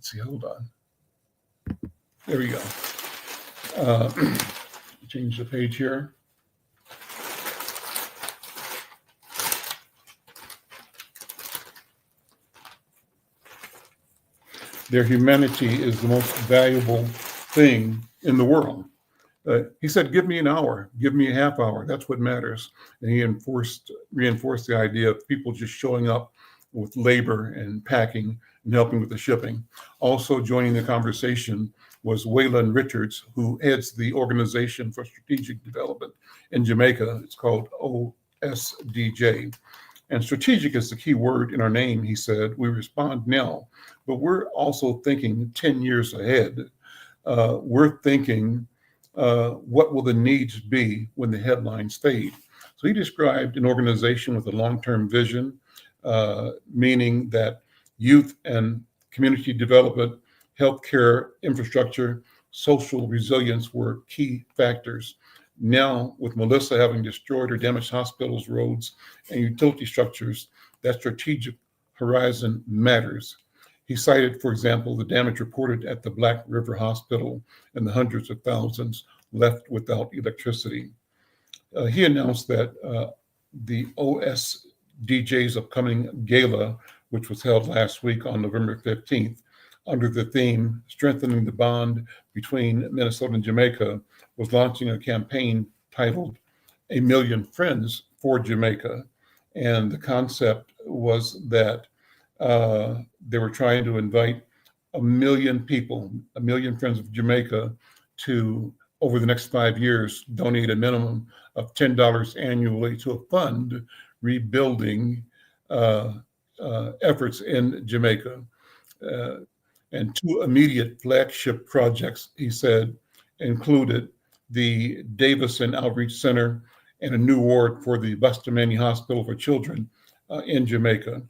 Let's see, hold on. There we go. Uh, change the page here. Their humanity is the most valuable thing in the world. He said, give me an hour, give me a half hour. That's what matters. And he reinforced the idea of people just showing up with labor and packing and helping with the shipping. Also joining the conversation was Waylon Richards, who heads the Organization for Strategic Development in Jamaica. It's called OSDJ. And strategic is the key word in our name, he said. We respond now, but we're also thinking 10 years ahead. We're thinking, what will the needs be when the headlines fade? So he described an organization with a long-term vision, meaning that youth and community development, healthcare infrastructure, social resilience were key factors. Now, with Melissa having destroyed or damaged hospitals, roads, and utility structures, that strategic horizon matters. He cited, for example, the damage reported at the Black River Hospital and the hundreds of thousands left without electricity. He announced that the OSDJ's upcoming gala, which was held last week on November 15th, under the theme Strengthening the Bond Between Minnesota and Jamaica, was launching a campaign titled A Million Friends for Jamaica. And the concept was that they were trying to invite a million people, a million friends of Jamaica, to, over the next 5 years, donate a minimum of $10 annually to a fund rebuilding efforts in Jamaica. And two immediate flagship projects, he said, included the Davison Outreach Center and a new ward for the Bustamante Hospital for Children in Jamaica.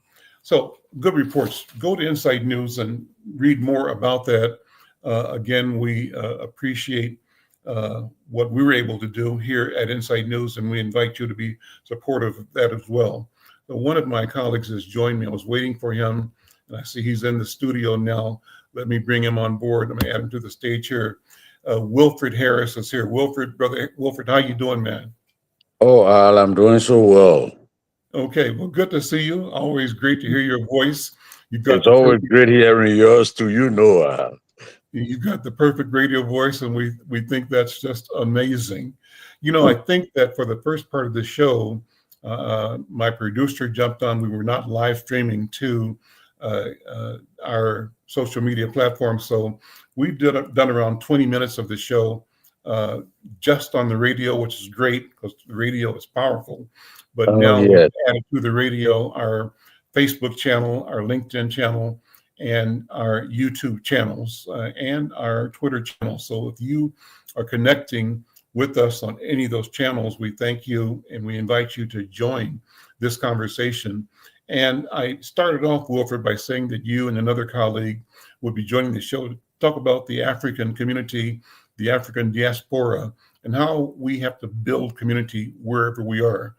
So good reports. Go to Inside News and read more about that. Again, we appreciate what we were able to do here at Inside News, and we invite you to be supportive of that as well. So one of my colleagues has joined me. I was waiting for him, and I see he's in the studio now. Let me bring him on board. I'm going to add him to the stage here. Wilfred Harris is here. Wilfred, brother Wilfred, how you doing, man? Oh, Al, I'm doing so well. Okay, well, good to see you. Always great to hear your voice. You've got It's the always perfect, great hearing yours too, Al. you've got the perfect radio voice, and we think that's just amazing. You know, I think that for the first part of the show, my producer jumped on. We were not live streaming to our social media platform, so we've done around 20 minutes of the show just on the radio, which is great because the radio is powerful. But Oh, now we've yes. added to the radio our Facebook channel, our LinkedIn channel, and our YouTube channels, and our Twitter channel. So if you are connecting with us on any of those channels, we thank you and we invite you to join this conversation. And I started off, Wilfred, by saying that you and another colleague would be joining the show to talk about the African community, the African diaspora, and how we have to build community wherever we are.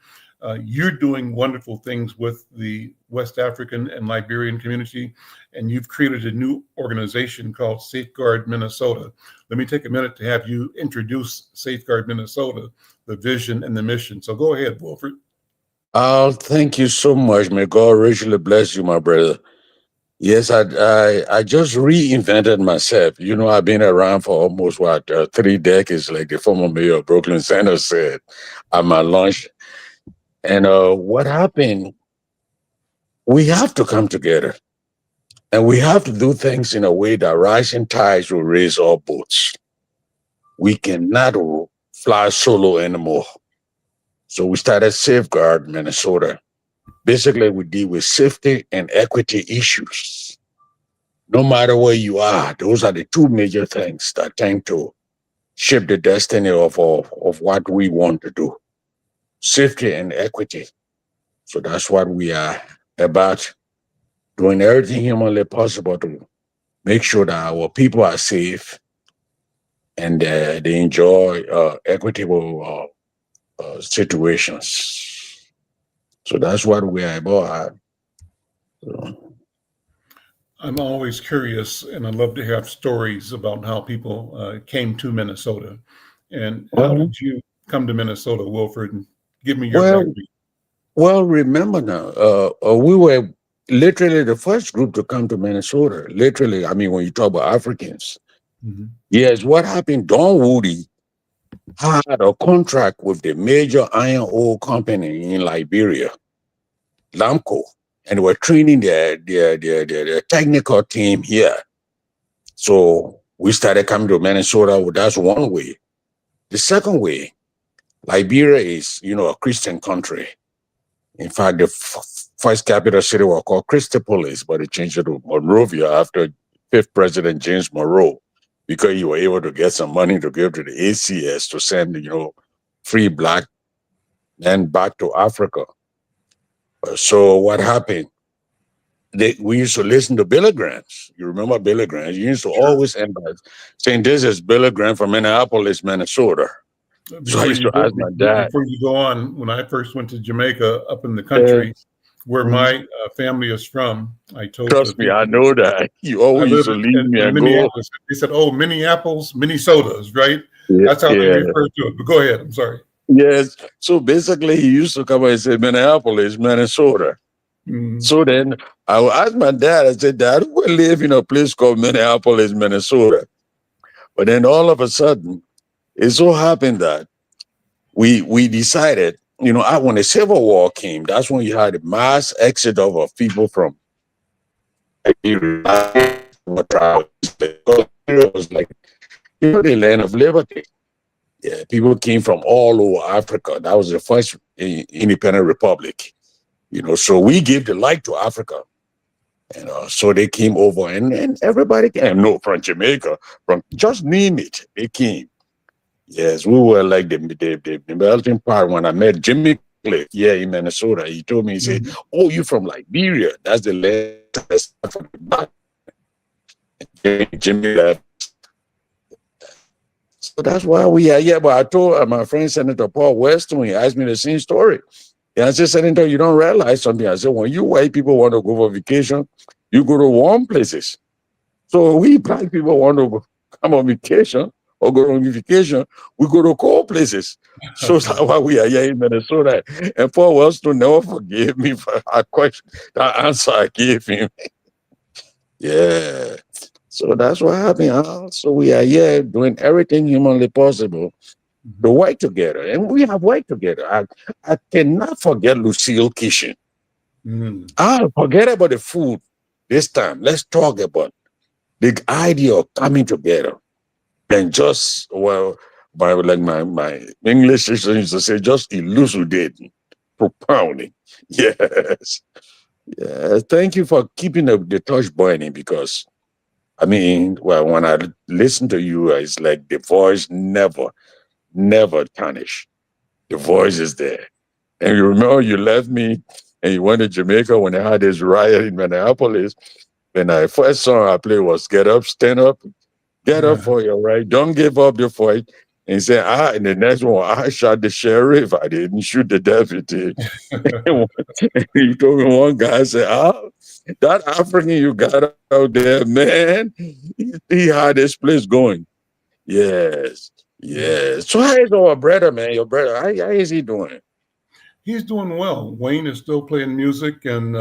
You're doing wonderful things with the West African and Liberian community, and you've created a new organization called Safeguard Minnesota. Let me take a minute to have you introduce Safeguard Minnesota, the vision and the mission. So go ahead, Wilfred. Oh, thank you so much. May God richly bless you, my brother. Yes, I just reinvented myself. I've been around for almost 3 decades, like the former mayor of Brooklyn Center said at my lunch. And what happened? We have to come together, and we have to do things in a way that rising tides will raise all boats. We cannot fly solo anymore. So we started Safeguard Minnesota. Basically, we deal with safety and equity issues. No matter where you are, those are the two major things that tend to shape the destiny of what we want to do. Safety and equity. So that's what we are about, doing everything humanly possible to make sure that our people are safe and they enjoy equitable situations. So that's what we are about. So, I'm always curious, and I love to have stories about how people came to Minnesota. And how Well, did you come to Minnesota, Wilford? And give me your well, background. well. Remember now, we were literally the first group to come to Minnesota. Literally, I mean, when you talk about Africans, Mhm. yes. What happened? Don Woody had a contract with the major iron ore company in Liberia, Lamco, and were training their technical team here. So we started coming to Minnesota. Well, that's one way. The second way, Liberia is, a Christian country. In fact, the first capital city was called Christopolis, but they changed it to Monrovia after fifth president James Monroe, because he was able to get some money to give to the ACS to send, free black men back to Africa. So what happened? We used to listen to Billy Grahams. You remember Billy Grahams? You used to Sure. always end by saying, "This is Billy Graham from Minneapolis, Minnesota." So I used to ask my dad, Before you go on, when I first went to Jamaica up in the uh, country, where mm, my family is from, I told the trust me, I people know that. You I always used live to leave me in and go, Minneapolis. They said, "Oh, Minneapolis, Minnesotas, right?" yeah, That's how they yeah, refer to it. But go ahead. I'm sorry. yes. So basically, he used to come and say, Minneapolis, Minnesota. Mm, So then I would ask my dad, I said, Dad, we live in a place called Minneapolis, Minnesota. But then all of a sudden, it so happened that we decided, when the Civil War came, that's when you had a mass exodus of people from Liberia. It was like, the land of liberty. Yeah, people came from all over Africa. That was the first independent republic. So we gave the light to Africa. So they came over, and everybody came. No, from Jamaica, from just name it, they came. Yes, we were like the melting pot. When I met Jimmy Cliff, yeah, in Minnesota, he told me, he said, mhm. "Oh, you from Liberia? That's the last from the back." Jimmy left. So that's why we are here. But I told my friend Senator Paul West when he asked me the same story. And I said, Senator, you don't realize something. I said, when you white people want to go for vacation, you go to warm places. So we black people want to come on vacation or go on vacation, we go to cold places. So that's why we are here in Minnesota. And Paul Wellstone never forgave me for our question, that answer I gave him. Yeah. So that's what happened. So we are here doing everything humanly possible to Mhm. work together. And we have worked together. I cannot forget Lucille Kitchen. Mm. I'll forget about the food this time. Let's talk about the idea of coming together and just, my English teacher used to say, just elucidating, propounding. Yes. Yes. Thank you for keeping the touch burning, because I mean, well, when I listen to you, it's like the voice never tarnish. The voice is there. And you remember you left me and you went to Jamaica when they had this riot in Minneapolis. And the first song I played was Get Up, Stand Up, Get Up for Your Right. Don't give up the fight. And he said, and the next one, I shot the sheriff. I didn't shoot the deputy. He told me, one guy said, that African you got out there, man, he had this place going. Yes. Yeah. Yes. So how is our brother, man? Your brother, how is he doing? He's doing well. Wayne is still playing music and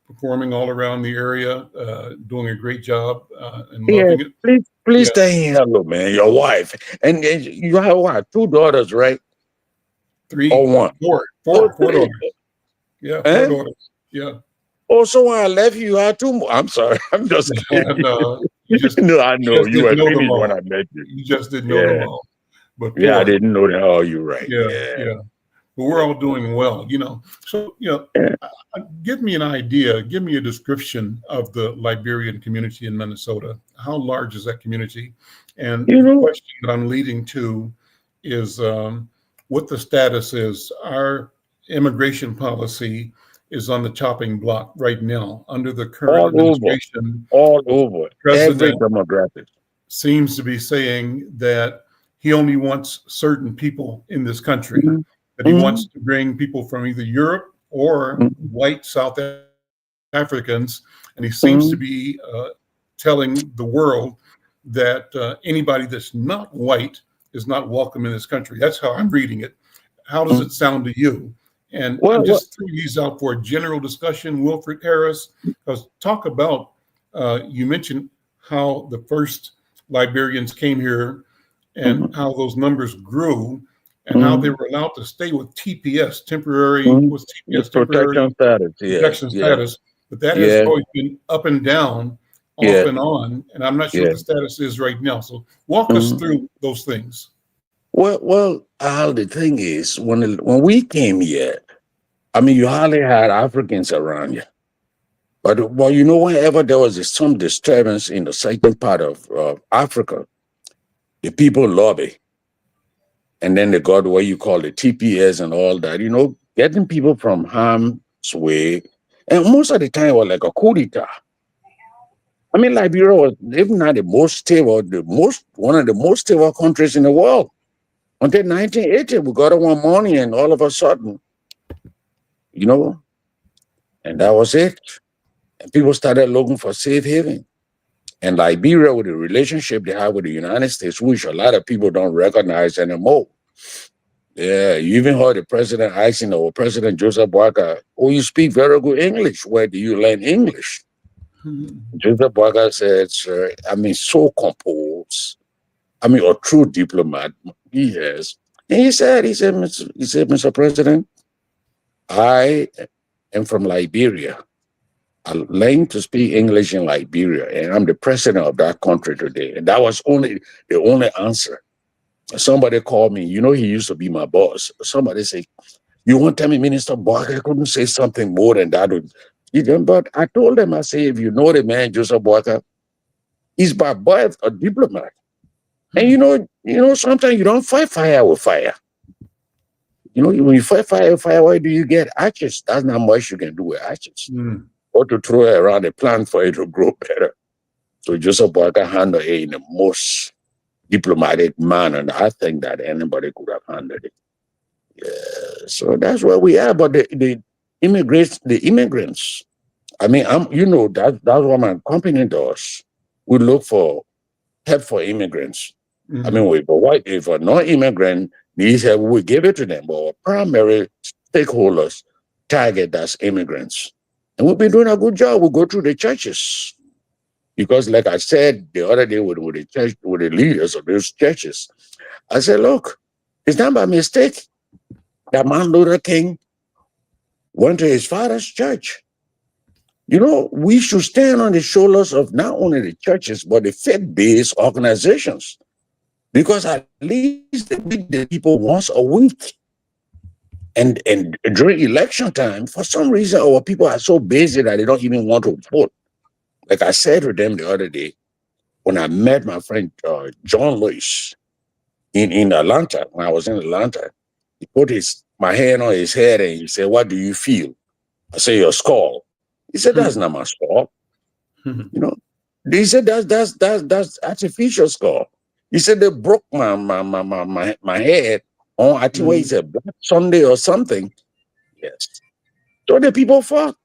performing all around the area, doing a great job and Yeah, loving it. please Yeah. tell him hello, man. Your wife. And you have what? Two daughters, right? Or Three, one? Oh, four three. daughters. Yeah, four Eh? daughters. Yeah. Oh, so when I left you, had two more. I'm sorry. I'm just And kidding. you No, I know. just You didn't were know them finished when all. I met you. You just didn't know them Yeah. all. But Yeah, I four. didn't know that. Oh, you're right. Yeah, Yeah. yeah. But we're all doing well, So, Yeah. give me an idea, give me a description of the Liberian community in Minnesota. How large is that community? And You the know, question that I'm leading to is what the status is. Our immigration policy is on the chopping block right now. Under the current all over. administration, All over. the Every president demographic. seems to be saying that he only wants certain people in this country, Mhm. that he wants Mhm. to bring people from either Europe or Mhm. white South Africans and and he seems to be telling the world that anybody that's not white is not welcome in this country. That's how I'm reading it. How does it sound to you? And I'm Well, just throwing these out for a general discussion. Wilfred Harris, because talk about, you mentioned how the first Liberians came here and how those numbers grew and how they were allowed to stay with TPS, temporary, was the TPS, protection temporary status. Yeah, protection yeah, status. But that has yeah, always been up and down, off yeah, and on. And I'm not sure what yeah. the status is right now. So walk us through those things. Well, Al, the thing is, when we came here, I mean, you hardly had Africans around you. But well, you know, whenever there was some disturbance in the southern part of Africa, the people lobby, and then they got what you call the TPS and all that. You know, getting people from harm's way, and most of the time it was like a coup d'etat. I mean, Liberia was even not the most stable, one of the most stable countries in the world. Until 1980, we got it one morning, and all of a sudden, you know, and that was it. And people started looking for safe haven. And Liberia, with the relationship they have with the United States, which a lot of people don't recognize anymore. Yeah, you even heard the president asking our President Joseph Boakai, "Oh, you speak very good English. Where do you learn English?" Joseph Boakai said, "Sir, I mean, so composed. I mean, a true diplomat he has." And Mr. President, I am from Liberia. I learned to speak English in Liberia, and I'm the president of that country today. And that was the only answer. Somebody called me. You know, he used to be my boss. Somebody said, "You won't tell me, Minister Boakai couldn't say something more than that." But I told them, I say, if you know the man, Joseph Boakai, he's by birth a diplomat. And sometimes you don't fight fire with fire. You know, when you fight fire with fire, why do you get ashes? That's not much you can do with ashes. Or to throw it around a plant for it to grow better. So Joseph Boakai handled it in the most diplomatic manner, and I think that anybody could have handled it. Yeah, so that's where we are. But the immigrants. I mean, that's what my company does. We look for help for immigrants. I mean, if a non-immigrant needs help, we give it to them. But our primary stakeholders target as immigrants. And we've been doing a good job. We go through the churches. Because like I said the other day with the church, with the leaders of those churches, I said, look, it's not by mistake that Martin Luther King went to his father's church. You know, we should stand on the shoulders of not only the churches, but the faith-based organizations. Because at least they meet the people once a week. And during election time, for some reason, our people are so busy that they don't even want to vote. Like I said to them the other day, when I met my friend John Lewis in Atlanta, when I was in Atlanta, he put my hand on his head and he said, "What do you feel?" I said, "Your skull." He said, "That's not my skull." You know, he said, that's artificial skull. He said, "They broke my head on, I think what he said, Black Sunday or something." Yes. So the people fought.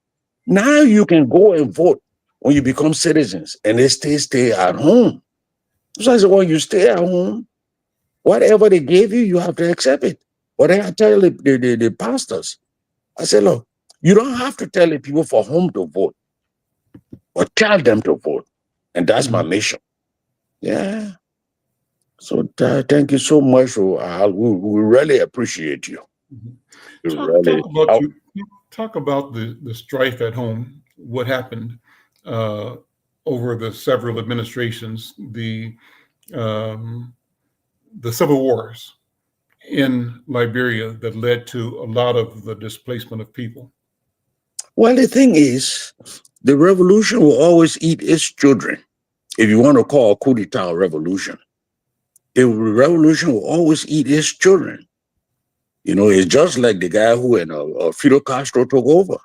Now you can go and vote when you become citizens, and they stay at home. So I said, well, you stay at home. Whatever they gave you, you have to accept it. But I tell the pastors, I said, look, you don't have to tell the people for whom to vote, but tell them to vote. And that's my mission. Yeah. So thank you so much. We really appreciate you. Talk about the strife at home. What happened over the several administrations, the civil wars in Liberia that led to a lot of the displacement of people. Well, the thing is, the revolution will always eat its children. If you want to call a coup d'etat a revolution, the revolution will always eat its children. You know, it's just like the guy who Fidel Castro took over.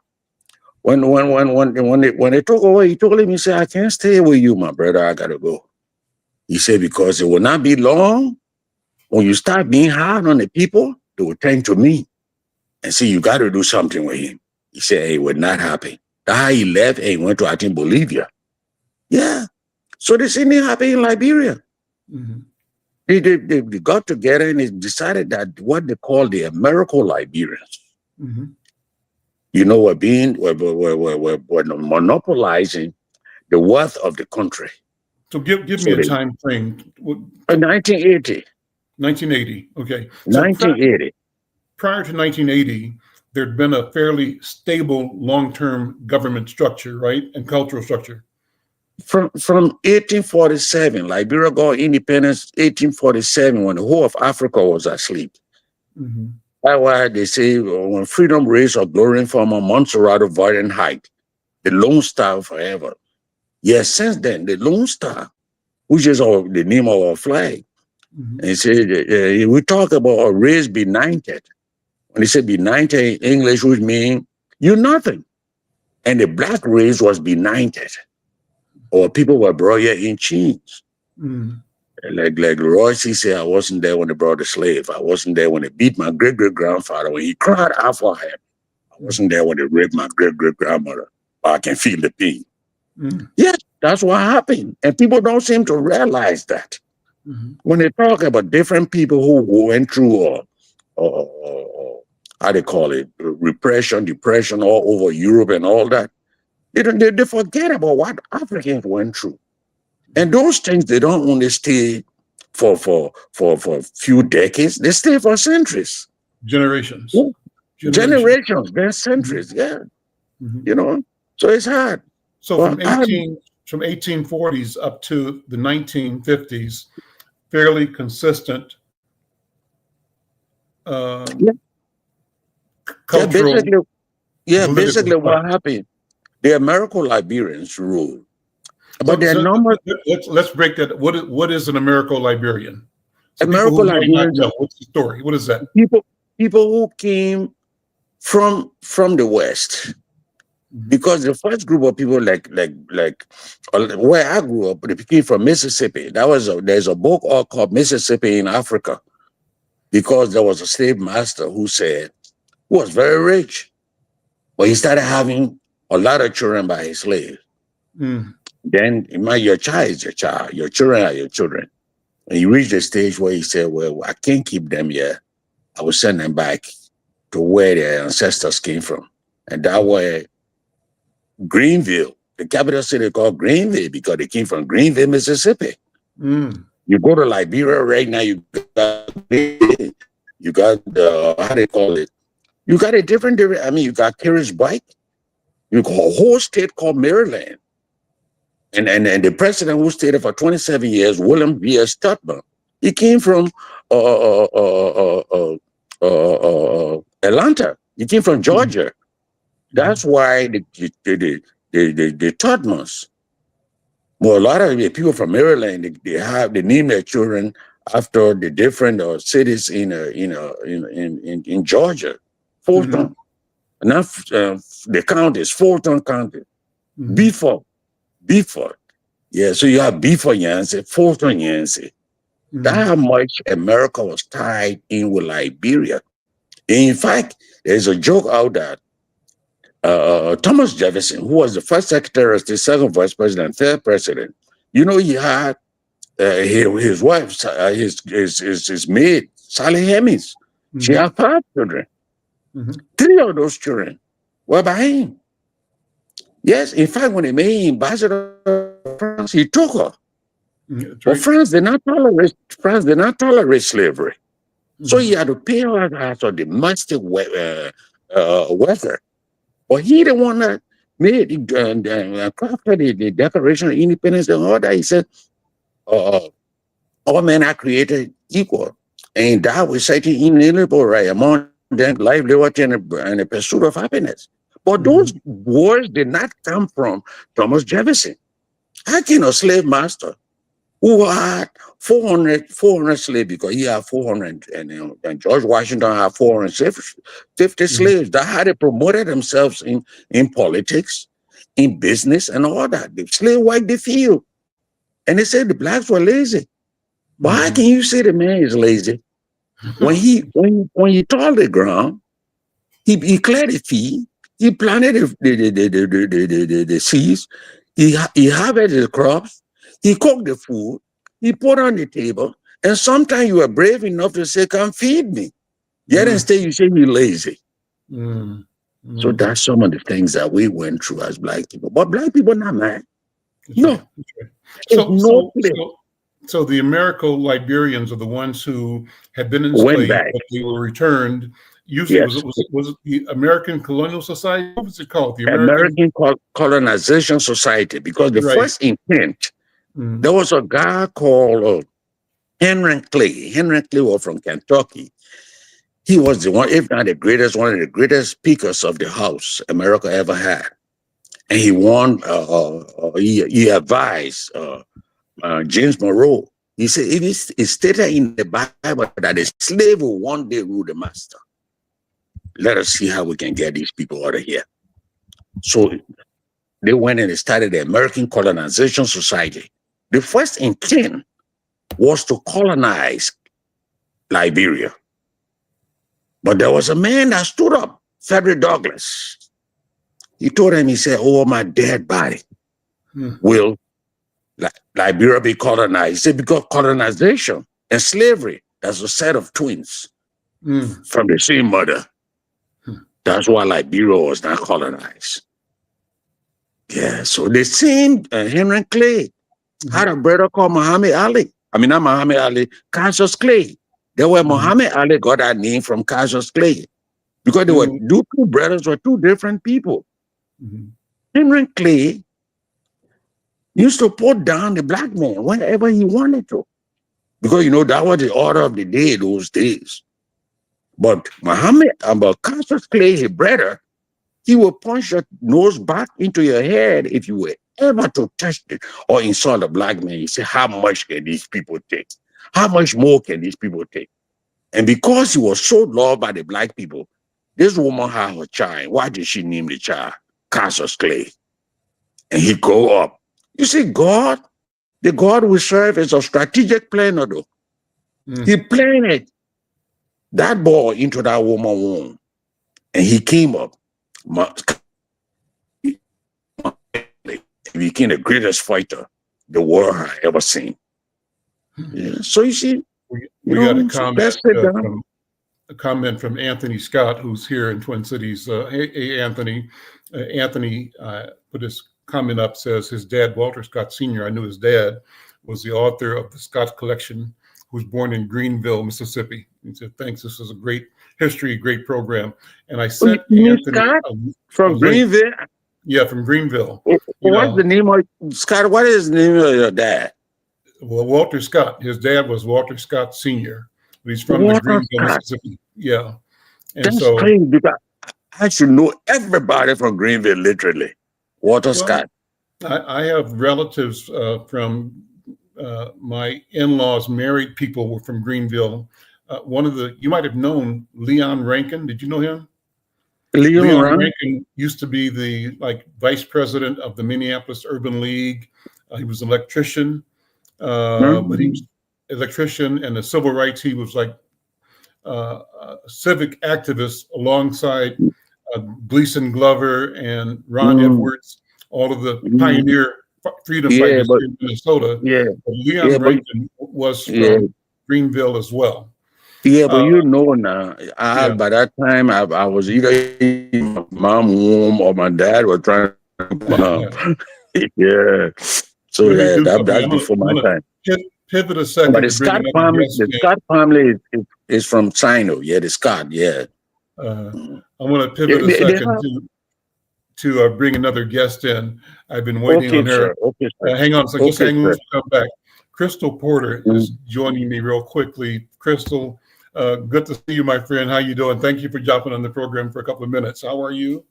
When they took over, he told him, he said, "I can't stay with you, my brother. I gotta go." He said, because it will not be long when you start being hard on the people, they will turn to me and say, "You got to do something with him." He said, "Hey, we're not happy." That's how he left and he went to, I think, Bolivia. Yeah. So the same thing happened in Liberia. Mhm. They got together and they decided that what they call the American Liberians, Mhm. you know, were monopolizing the wealth of the country. So give me So a they, time frame. in 1980, 1980. Okay. So 1980, prior to 1980, there'd been a fairly stable long-term government structure, right, and cultural structure. from 1847, Liberia got independence 1847 when the whole of Africa was asleep. Mhm. That's why they say when freedom raised or glory from a Montserrat of Valiant height, the Lone Star forever. Yes, since then, the Lone Star, which is the name of our flag, Mhm. and say we talk about a race benighted. When they say benighted in English, which means you're nothing. And the black race was benighted, or people were brought here in chains. Mhm. Like Royce said, I wasn't there when they brought the slave. I wasn't there when they beat my great great grandfather when he cried out for him. I wasn't there when they raped my great great grandmother. But I can feel the pain. Mhm. Yes, that's what happened. And people don't seem to realize that. Mhm. When they talk about different people who went through or how they call it, repression, depression all over Europe and all that, they forget about what Africans went through. And those things they don't only stay for a few decades, they stay for centuries. Generations. Yeah. Generations. Generations, then Mhm. centuries, yeah. Mhm. You know. So it's hard. So But from 1840s up to the 1950s, fairly consistent yeah, um, yeah, cultural political basically what structure. happened. The American Liberians rule. But So, there are so normal let's break that. What is an Americo-Liberian? So people who American might not Liberians know, what's the story? What is that? people who came from the West. Mhm. Because the first group of people where I grew up, they came from Mississippi. There's a book called Mississippi in Africa, because there was a slave master who was very rich, but he started having a lot of children by his slaves. Mm. Then your child is your child, your children are your children. And he reached a stage where he said, well, I can't keep them here. I will send them back to where their ancestors came from. And that way, Greenville, the capital city called Greenville, because they came from Greenville, Mississippi. Mm. You go to Liberia right now, you got how they call it? You got a different. I mean, you got Carriage Bike. You got a whole state called Maryland, and the president who stayed there for 27 years, William V.S. Tubman, he came from Atlanta. He came from Mm. Georgia. That's why the Tubmans. Well, a lot of the people from Maryland, they name their children after the different cities in Georgia. Mhm. Fulton, not the county is Fulton County. Mhm. Beaufort, Beaufort. Yeah, so you have Beaufort Yancey, Fulton Yancey. That's Mhm. how much America was tied in with Liberia. In fact, there's a joke out that Thomas Jefferson, who was the first secretary, the second vice president, third president, he had his wife, his maid, Sally Hemings. She Mhm. had 5 children. Mhm. 3 of those children were by him. Yes, in fact, when he made him ambassador of France, he took her. Mm. That's But right. France did not tolerate slavery. So he Mhm. had to pay her as a domestic worker. But he the one that made crafted the Declaration of Independence and all that. He said, uh, all men are created equal. And that was certain inalienable right among them, life, liberty, and the pursuit of happiness. But those Mhm. words did not come from Thomas Jefferson. How can a slave master who had 400 slaves, because he had 400, and George Washington had 450 Mhm. slaves, that had promoted themselves in politics, in business, and all that. The slave worked the field. And they said the blacks were lazy. But how can Mhm. you say the man is lazy? When he tilled the ground, he cleared the field, He planted the seeds. He harvested the crops. He cooked the food. He put on the table. And sometimes you are brave enough to say, "Come feed me." Yet instead you say you're lazy. Mm. So that's some of the things that we went through as Black people. But Black people not mad. That's No. right. That's right. It's no place. So the Americo-Liberians are the ones who had been Went enslaved, back. but they were returned. Usually, Yes. was it the American Colonial Society? What was it called? The American Colonization Society, because the right. first intent, there was a guy called Henry Clay. Henry Clay was from Kentucky. He was the one, if not the greatest, one of the greatest speakers of the House America ever had. And he won, he advised James Monroe. He said, it's stated in the Bible that a slave will one day rule the master. Let us see how we can get these people out of here. So they went and started the American Colonization Society. The first intent was to colonize Liberia. But there was a man that stood up, Frederick Douglass. He told him, he said, "Oh, my dead body will Liberia be colonized?" He said, "Because colonization and slavery, that's a set of twins from the same mother. That's why Liberia was not colonized." Yeah, so the same Henry Clay had a brother called Muhammad Ali. I mean, not Muhammad Ali, Cassius Clay. They were Muhammad Ali got that name from Cassius Clay because they were two brothers were two different people. Henry Clay used to put down the black man whenever he wanted to, because that was the order of the day those days. But Cassius Clay, his brother, he will punch your nose back into your head if you were ever to touch it or insult a black man. You say, "How much can these people take? How much more can these people take?" And because he was so loved by the black people, this woman had her child. Why did she name the child Cassius Clay? And he grew up. You see, God, the God we serve is a strategic planner, though. He planted that boy into that woman's womb, and he came up. He became the greatest fighter the world had ever seen. Yeah. So you see, we got a comment from Anthony Scott, who's here in Twin Cities. Hey, Anthony. Anthony put his comment up, says his dad, Walter Scott Sr., I knew his dad, was the author of the Scott Collection, who was born in Greenville, Mississippi. He said, "Thanks, this is a great history, great program." And I sent Anthony Scott from Greenville. Yeah, from Greenville. What's the name of Scott? What is the name of your dad? Well, Walter Scott. His dad was Walter Scott Sr., but he's from the Greenville, Mississippi. Yeah. And that's crazy, because I should know everybody from Greenville, literally. Walter Scott. I have relatives from my in-laws, married people were from Greenville. You might have known Leon Rankin. Did you know him? Leon Rankin used to be the vice president of the Minneapolis Urban League. He was an electrician, but he was an electrician and the civil rights. He was like a civic activist alongside Gleason Glover and Ron Edwards, all of the pioneer freedom fighters in Minnesota. Leon Rankin was from Greenville as well. Yeah, but now, by that time, I was either in my mom's womb or my dad was trying to yeah. So that's before my time. Pivot a second. But the Scott family is from China. Yeah, the Scott, yeah. I want to pivot a second to bring another guest in. I've been waiting on her. Hang on a second. Just hang on, come back. Crystal Porter is joining me real quickly. Crystal, good to see you, my friend. How you doing? Thank you for jumping on the program for a couple of minutes. How are you?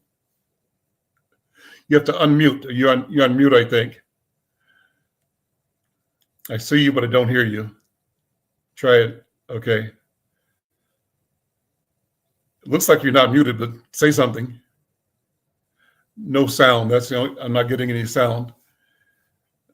You have to unmute. You're on mute, I think. I see you, but I don't hear you. Try it. Okay. It looks like you're not muted, but say something. No sound. That's the only, I'm not getting any sound.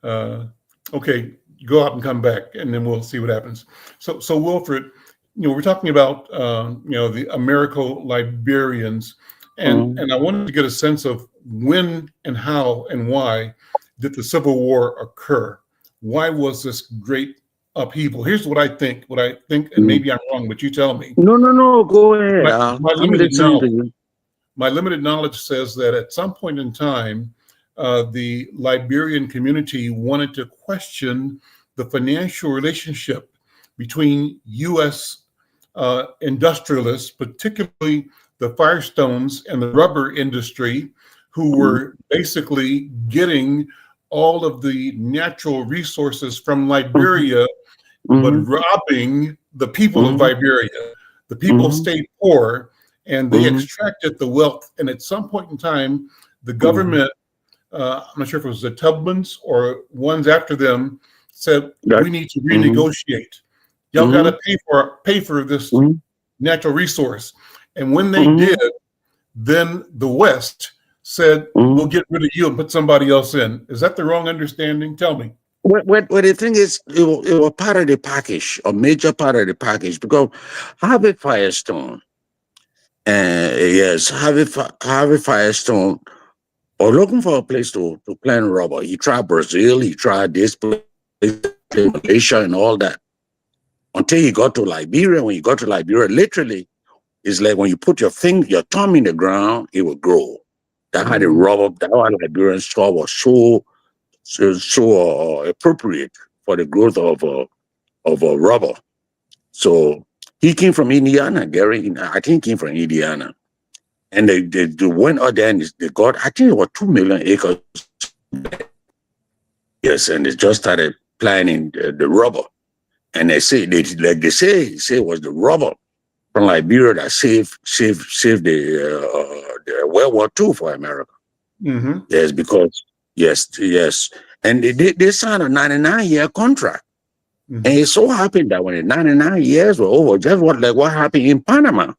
Okay, go out and come back, and then we'll see what happens. So Wilfred, we're talking about the Americo-Liberians, And I wanted to get a sense of when and how and why did the Civil War occur? Why was this great upheaval? Here's what I think, and maybe I'm wrong, but you tell me. No, no, no. Go ahead. My I'm limited listening to knowledge, you. my limited knowledge says that at some point in time, the Liberian community wanted to question the financial relationship between U.S. Industrialists, particularly the Firestones and the rubber industry, who were basically getting all of the natural resources from Liberia, but robbing the people of Liberia. The people stayed poor and they extracted the wealth. And at some point in time, the government, I'm not sure if it was the Tubmans or ones after them, said, we need to renegotiate. Y'all got to pay for this natural resource. And when they did, then the West said, we'll get rid of you and put somebody else in. Is that the wrong understanding? Tell me. Well, the thing is, it was part of the package, a major part of the package, because Harvey Firestone, Harvey Firestone was looking for a place to plant rubber. He tried Brazil, he tried this place, Malaysia, and all that, until he got to Liberia. When he got to Liberia, literally, it's like when you put your thumb in the ground, it will grow. That's how the rubber, that how Liberian soil was so appropriate for the growth of rubber. So he came from Indiana, Gary. I think he came from Indiana. And they went out there and they got, I think it was 2 million acres. Yes, and they just started planting the rubber. And they say it was the rubber from Liberia that saved the World War II for America. Yes, because yes. And they signed a 99-year contract. And it so happened that when the 99 years were over, just what happened in Panama.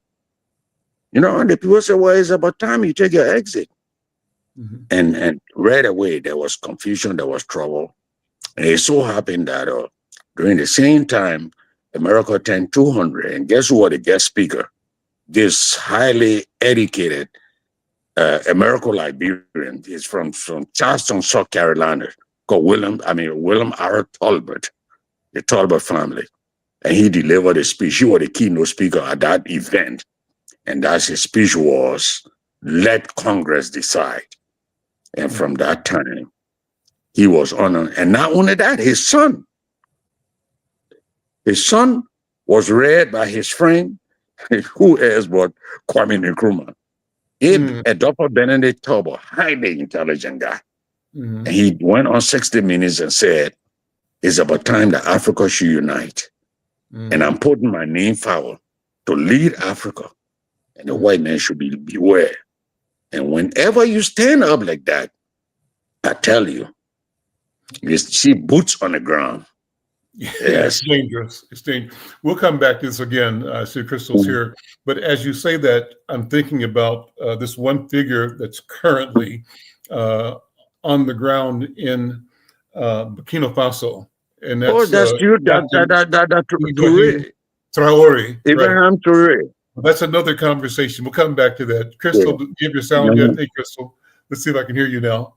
You know, and the people said, well, it's about time you take your exit. And right away, there was confusion, there was trouble. And it so happened that during the same time, America turned 200. And guess who was the guest speaker? This highly educated American-Liberian. He's from Charleston, South Carolina, called William R. Talbot, the Talbot family. And he delivered a speech. He was the keynote speaker at that event. And that's his speech was, let Congress decide. And from that time, he was honored. And not only that, his son was read by his friend, who is but Kwame Nkrumah. Dr. Benedict Tobo, highly intelligent guy. And he went on 60 Minutes and said, it's about time that Africa should unite. And I'm putting my name forward to lead Africa. And the white man should beware. And whenever you stand up like that, I tell you, you see boots on the ground. Yes. It's dangerous. It's dangerous. We'll come back to this again. I see Crystal's here. But as you say that, I'm thinking about this one figure that's currently on the ground in Burkina Faso. And that's you. Traore. Abraham Traore. That's another conversation. We'll come back to that. Crystal, give your sound yet? Hey, Crystal. Let's see if I can hear you now.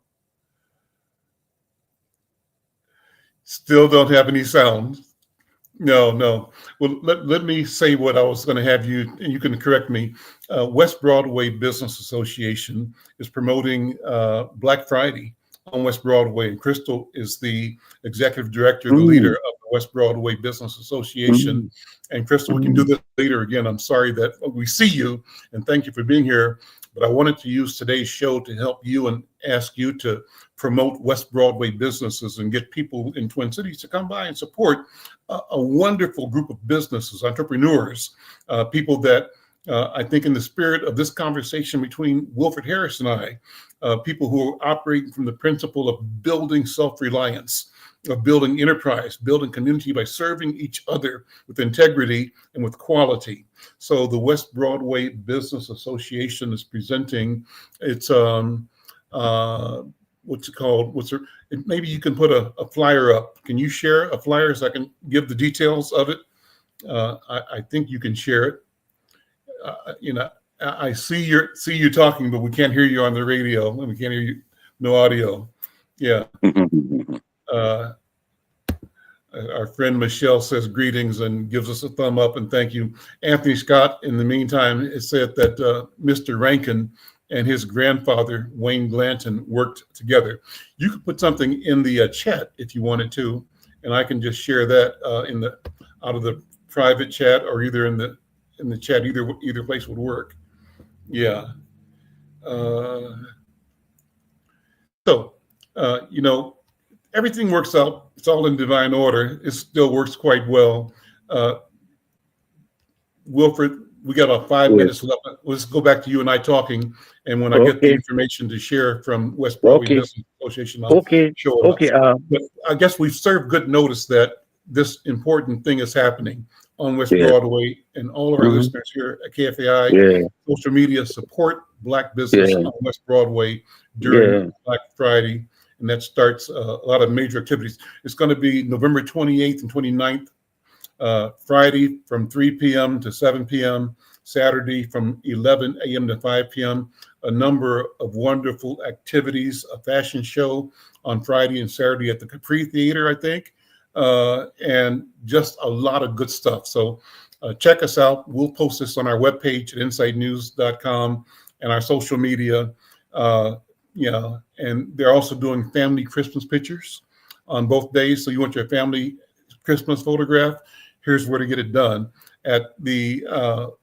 Still don't have any sound. No. Well, let me say what I was going to have you, and you can correct me. West Broadway Business Association is promoting Black Friday on West Broadway. And Crystal is the executive director, the leader of the West Broadway Business Association. And Crystal, we can do this later again. I'm sorry that we see you, and thank you for being here. But I wanted to use today's show to help you and ask you to promote West Broadway businesses and get people in Twin Cities to come by and support a wonderful group of businesses, entrepreneurs, people that I think in the spirit of this conversation between Wilfred Harris and I, people who are operating from the principle of building self-reliance, of building enterprise, building community by serving each other with integrity and with quality. So the West Broadway Business Association is presenting its, maybe you can put a flyer up. Can you share a flyer so I can give the details of it? I think you can share it. I see you talking, but we can't hear you on the radio, and we can't hear you. No audio. Yeah. Uh, our friend Michelle says greetings and gives us a thumb up and thank you. Anthony Scott, in the meantime, has said that Mr. Rankin and his grandfather, Wayne Glanton, worked together. You could put something in the chat if you wanted to, and I can just share that out of the private chat, or either in the chat. Either place would work. Yeah. So, everything works out. It's all in divine order. It still works quite well. Wilfred, we got about 5 minutes left. Let's go back to you and I talking. And when I get the information to share from West Broadway Business Association, I'll show it up. But I guess we've served good notice that this important thing is happening on West Broadway, and all of our listeners here at KFAI, social media, support Black business on West Broadway during Black Friday. And that starts a lot of major activities. It's going to be November 28th and 29th, Friday from 3 p.m. to 7 p.m., Saturday from 11 a.m. to 5 p.m., a number of wonderful activities, a fashion show on Friday and Saturday at the Capri Theater, I think, and just a lot of good stuff. So check us out. We'll post this on our webpage at insightnews.com and our social media. And they're also doing family Christmas pictures on both days. So you want your family Christmas photograph? Here's where to get it done at the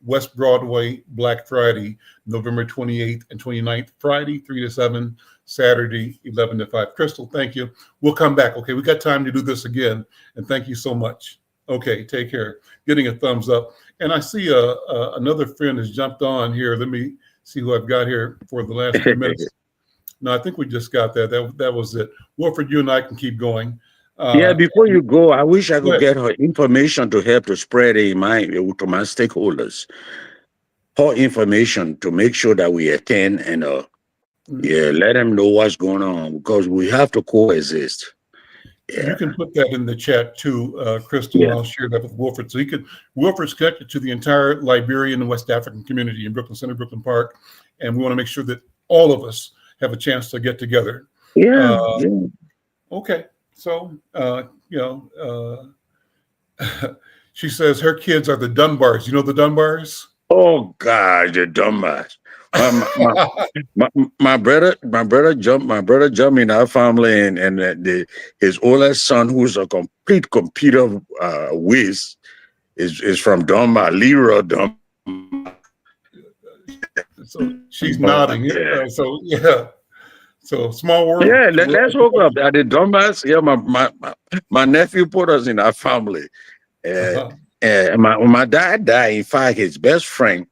West Broadway Black Friday, November 28th and 29th, Friday, 3 to 7, Saturday, 11 to 5. Crystal, thank you. We'll come back. Okay, we got time to do this again. And thank you so much. Okay, take care. Getting a thumbs up. And I see another friend has jumped on here. Let me see who I've got here for the last few minutes. No, I think we just got that. That was it. Wilfred, you and I can keep going. Before you go, I wish I could get her information to help to spread it to my stakeholders. Her information to make sure that we attend and let them know what's going on, because we have to coexist. You can put that in the chat too, Crystal, and I'll share that with Wilfred. So Wilfred's connected to the entire Liberian and West African community in Brooklyn Center, Brooklyn Park, and we want to make sure that all of us have a chance to get together. Okay, so she says her kids are the Dunbars. You know the Dunbars? Oh God, the Dunbars. My brother jumped in our family, and his oldest son, who's a complete computer whiz, is from Dunbar, Leroy Dunbar. So she's nodding. So small world. Yeah, let's hook up. At the Dunbars, my nephew put us in our family. When my dad died, in fact, his best friend,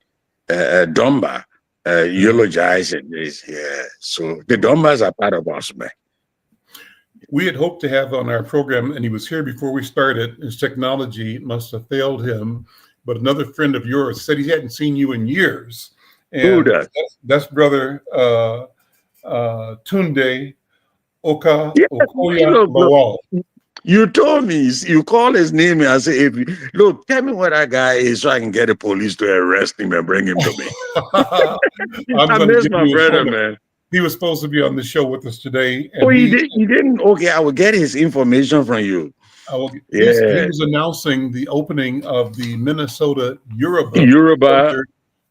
Dunbar, eulogized it. So the Dunbars are part of us, man. We had hoped to have on our program, and he was here before we started. His technology must have failed him, but another friend of yours said he hadn't seen you in years. And who does? That's brother Tunde Okoya Lawal. You told me, you call his name, and I say, look, tell me where that guy is so I can get the police to arrest him and bring him to me. I miss my brother, man. He was supposed to be on the show with us today. And he didn't? Okay, I will get his information from you. He was announcing the opening of the Minnesota Yoruba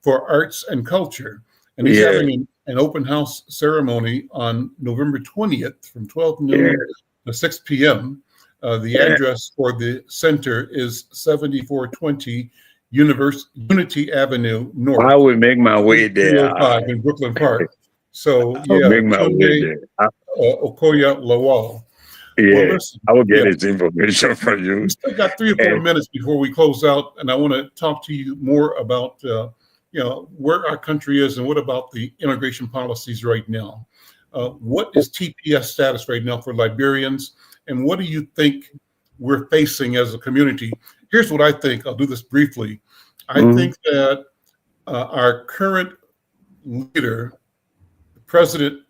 for Arts and Culture. And he's having an open house ceremony on November 20th from 12 noon to 6 p.m. The address for the center is 7420 Unity Avenue North. I will make my way there. In Brooklyn Park. So, I'll make my way there. Okoya Lawal. Well, I will get his information from you. We still got 3 or 4 minutes before we close out, and I want to talk to you more about where our country is and what about the immigration policies right now. What is TPS status right now for Liberians, and what do you think we're facing as a community? Here's what I think. I'll do this briefly. I think that our current leader, the president,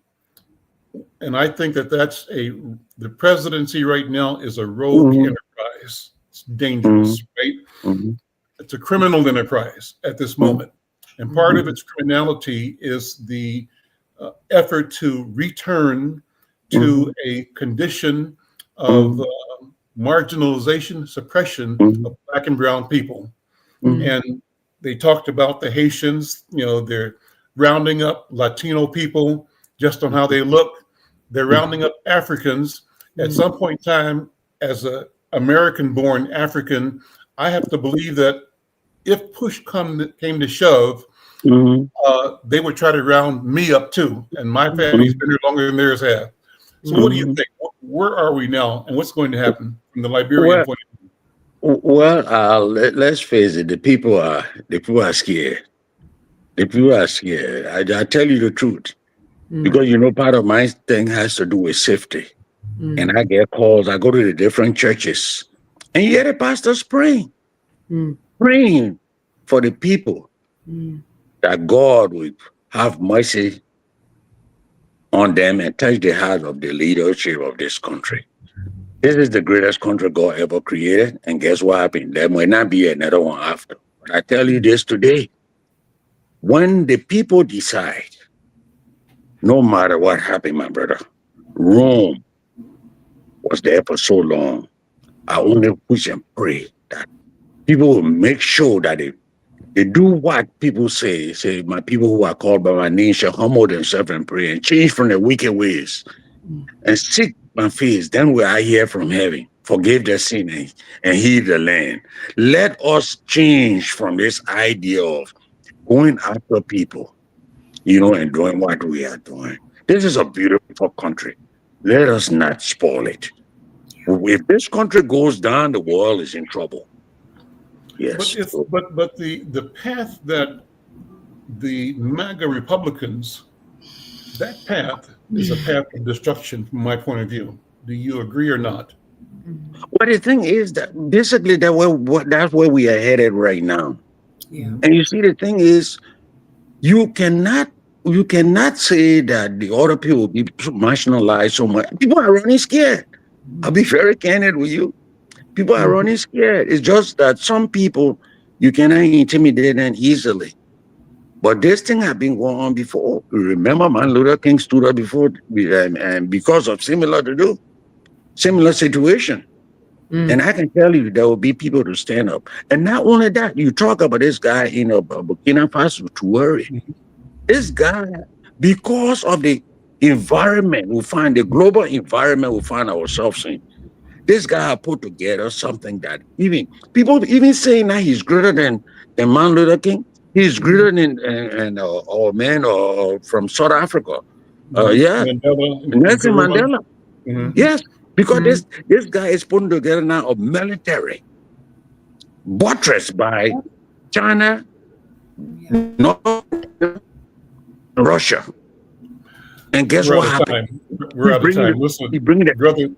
and I think that the presidency right now is a rogue enterprise. It's dangerous, right? It's a criminal enterprise at this moment. And part of its criminality is the effort to return to a condition of marginalization, suppression of Black and brown people. And they talked about the Haitians, they're rounding up Latino people just on how they look. They're rounding up Africans. At some point in time, as an American-born African, I have to believe that if push came to shove, they would try to round me up too. And my family's been here longer than theirs have. So what do you think? Where are we now, and what's going to happen from the Liberian point of view? Well, let's face it. The people are scared. The people are scared. I tell you the truth, because part of my thing has to do with safety. And I get calls. I go to the different churches, and you hear the pastors praying for the people, that God would have mercy on them and touch the heart of the leadership of this country. This is the greatest country God ever created. And guess what happened? There might not be another one after. But I tell you this today, when the people decide, no matter what happened, my brother, Rome was there for so long. I only push and pray that people will make sure that they do what people say, my people who are called by my name shall humble themselves and pray and change from their wicked ways and seek my face. Then will I hear from heaven, forgive their sin and heal the land. Let us change from this idea of going after people, and doing what we are doing. This is a beautiful country. Let us not spoil it. If this country goes down, the world is in trouble. Yes. But the path that the MAGA Republicans, that path is a path of destruction from my point of view. Do you agree or not? But the thing is that basically that's where we are headed right now. Yeah. And you see, the thing is, you cannot say that the other people will be marginalized so much. People are running scared. I'll be very candid with you. People are running scared. It's just that some people, you cannot intimidate them easily. But this thing had been going on before. Remember, Martin Luther King stood up before, and because of similar situation. And I can tell you, there will be people to stand up. And not only that, you talk about this guy in Burkina Faso, Tcwm. This guy, because of the environment the global environment we find ourselves in, this guy put together something that people even saying that he's greater than Martin Luther King. He's greater than our man from South Africa. Nelson Mandela. Yes, because this guy is putting together now a military buttressed by China, North Russia. And guess what happened? We're out of time. Listen, brother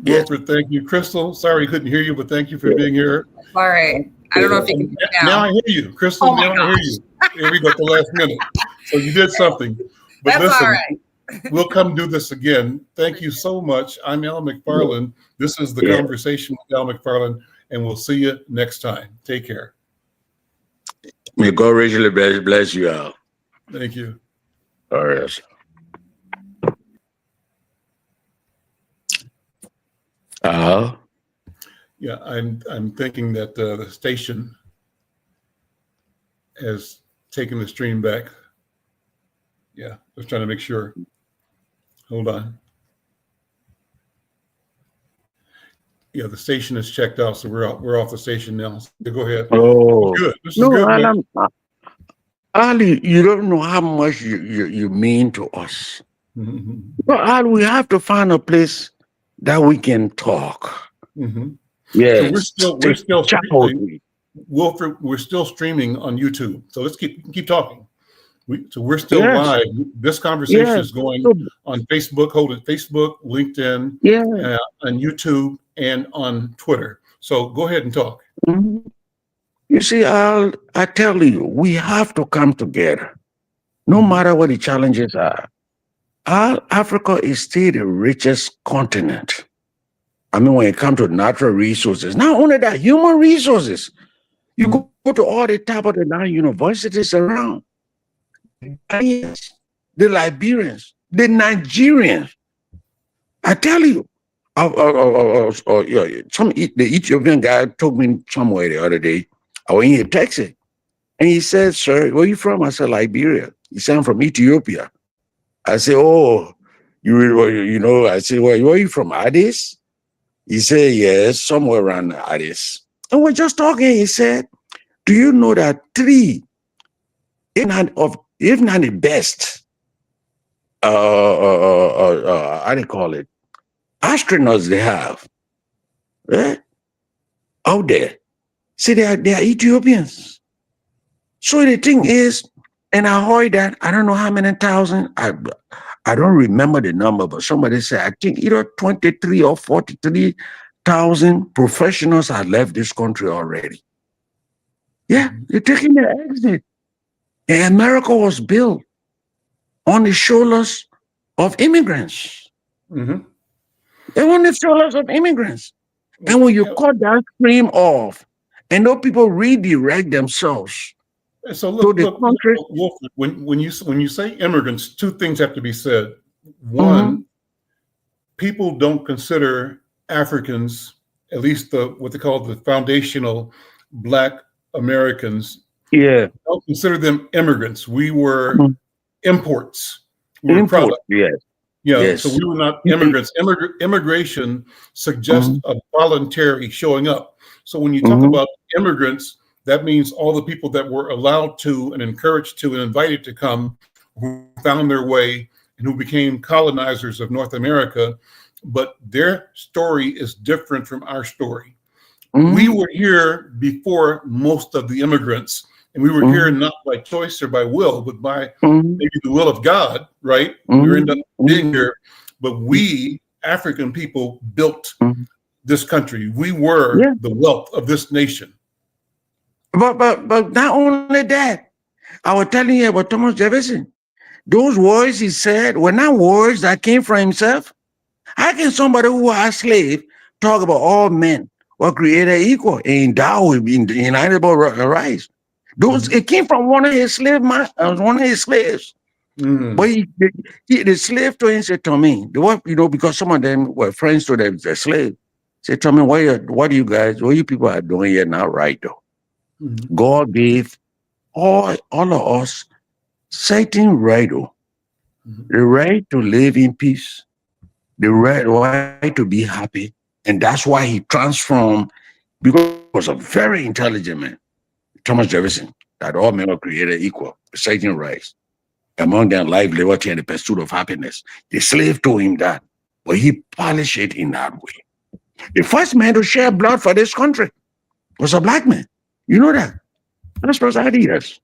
Wilfred, thank you. Crystal, sorry I couldn't hear you, but thank you for being here. All right. I don't know if you can hear now. I hear you. Crystal, now I hear you. Here we go, the last minute. So you did something. But that's listen, all right. We'll come do this again. Thank you so much. I'm Al McFarland. This is The Conversation with Al McFarland, and we'll see you next time. Take care. May God richly bless you, Al. Thank you. All right. Yeah, I'm thinking that the station has taken the stream back. Yeah, just trying to make sure. Hold on. Yeah, the station is checked out, so we're off the station now. So go ahead. Oh, good. This is good. Ali, you don't know how much you mean to us. But Ali, we have to find a place that we can talk. Yes, so we're still streaming. Wilfred, we're still streaming on YouTube. So let's keep talking. We're still live. This conversation is going on Facebook. Hold it, Facebook, LinkedIn, on YouTube, and on Twitter. So go ahead and talk. You see, I tell you, we have to come together, no matter what the challenges are. Africa is still the richest continent. I mean, when it comes to natural resources, not only that, human resources. You go Go to all the top of the line universities around. The Ghanaians, the Liberians, the Nigerians. I tell you, the Ethiopian guy took me somewhere the other day. I went in Texas, and he said, "Sir, where you from?" I said, "Liberia." He said, "I'm from Ethiopia." I said, "Oh, you know?" I said, "Well, where are you from? Addis?" He said, "Yes, somewhere around Addis." And we're just talking. He said, "Do you know that three, if not the best, how do you call it, astronauts they have out there? See, they are Ethiopians." So the thing is, and I heard that I don't know how many thousand. I don't remember the number, but somebody said I think either 23 or 43,000 professionals have left this country already. Yeah, they're taking their exit. And America was built on the shoulders of immigrants. Mhm. They on the shoulders of immigrants. And when you cut that stream off, and those people redirect themselves So to the look, country. Wolford, when you say immigrants, two things have to be said. Mhm. One, people don't consider Africans, at least what they call the foundational Black Americans, Yeah. don't consider them immigrants. We were Mhm. imports. We were Import. product. Yes. So Yes. we were not immigrants. Immigration suggests Mhm. a voluntary showing up. So when you talk Mhm. about immigrants, that means all the people that were allowed to and encouraged to and invited to come, who found their way and who became colonizers of North America. But their story is different from our story. We Mhm. were here before most of the immigrants, and we were here Mhm. not by choice or by will, but by Mhm. maybe the will of God, right? We end up Mhm. being here, but we African people built Mhm. this country. We were Yeah. the wealth of this nation. But not only that, I was telling you about Thomas Jefferson. Those words he said were not words that came from himself. How can somebody who was slave talk about all men were created equal and endowed with inalienable rights? Those Mhm. it came from one of his one of his slaves. But Mhm. the slave to him said, "Tommy, because some of them were friends to the slave. Said, Tommy, what you people are doing here now, right though? Mhm. God gave all of us certain right, oh, Mhm. the right to live in peace, the right to be happy. And that's why he transformed, because he was a very intelligent man, Thomas Jefferson, that all men were created equal, with certain rights. Among them, life, liberty, and the pursuit of happiness. The slave told him that, but he polished it in that way. The first man to shed blood for this country was a black man. You know that? That's Adidas.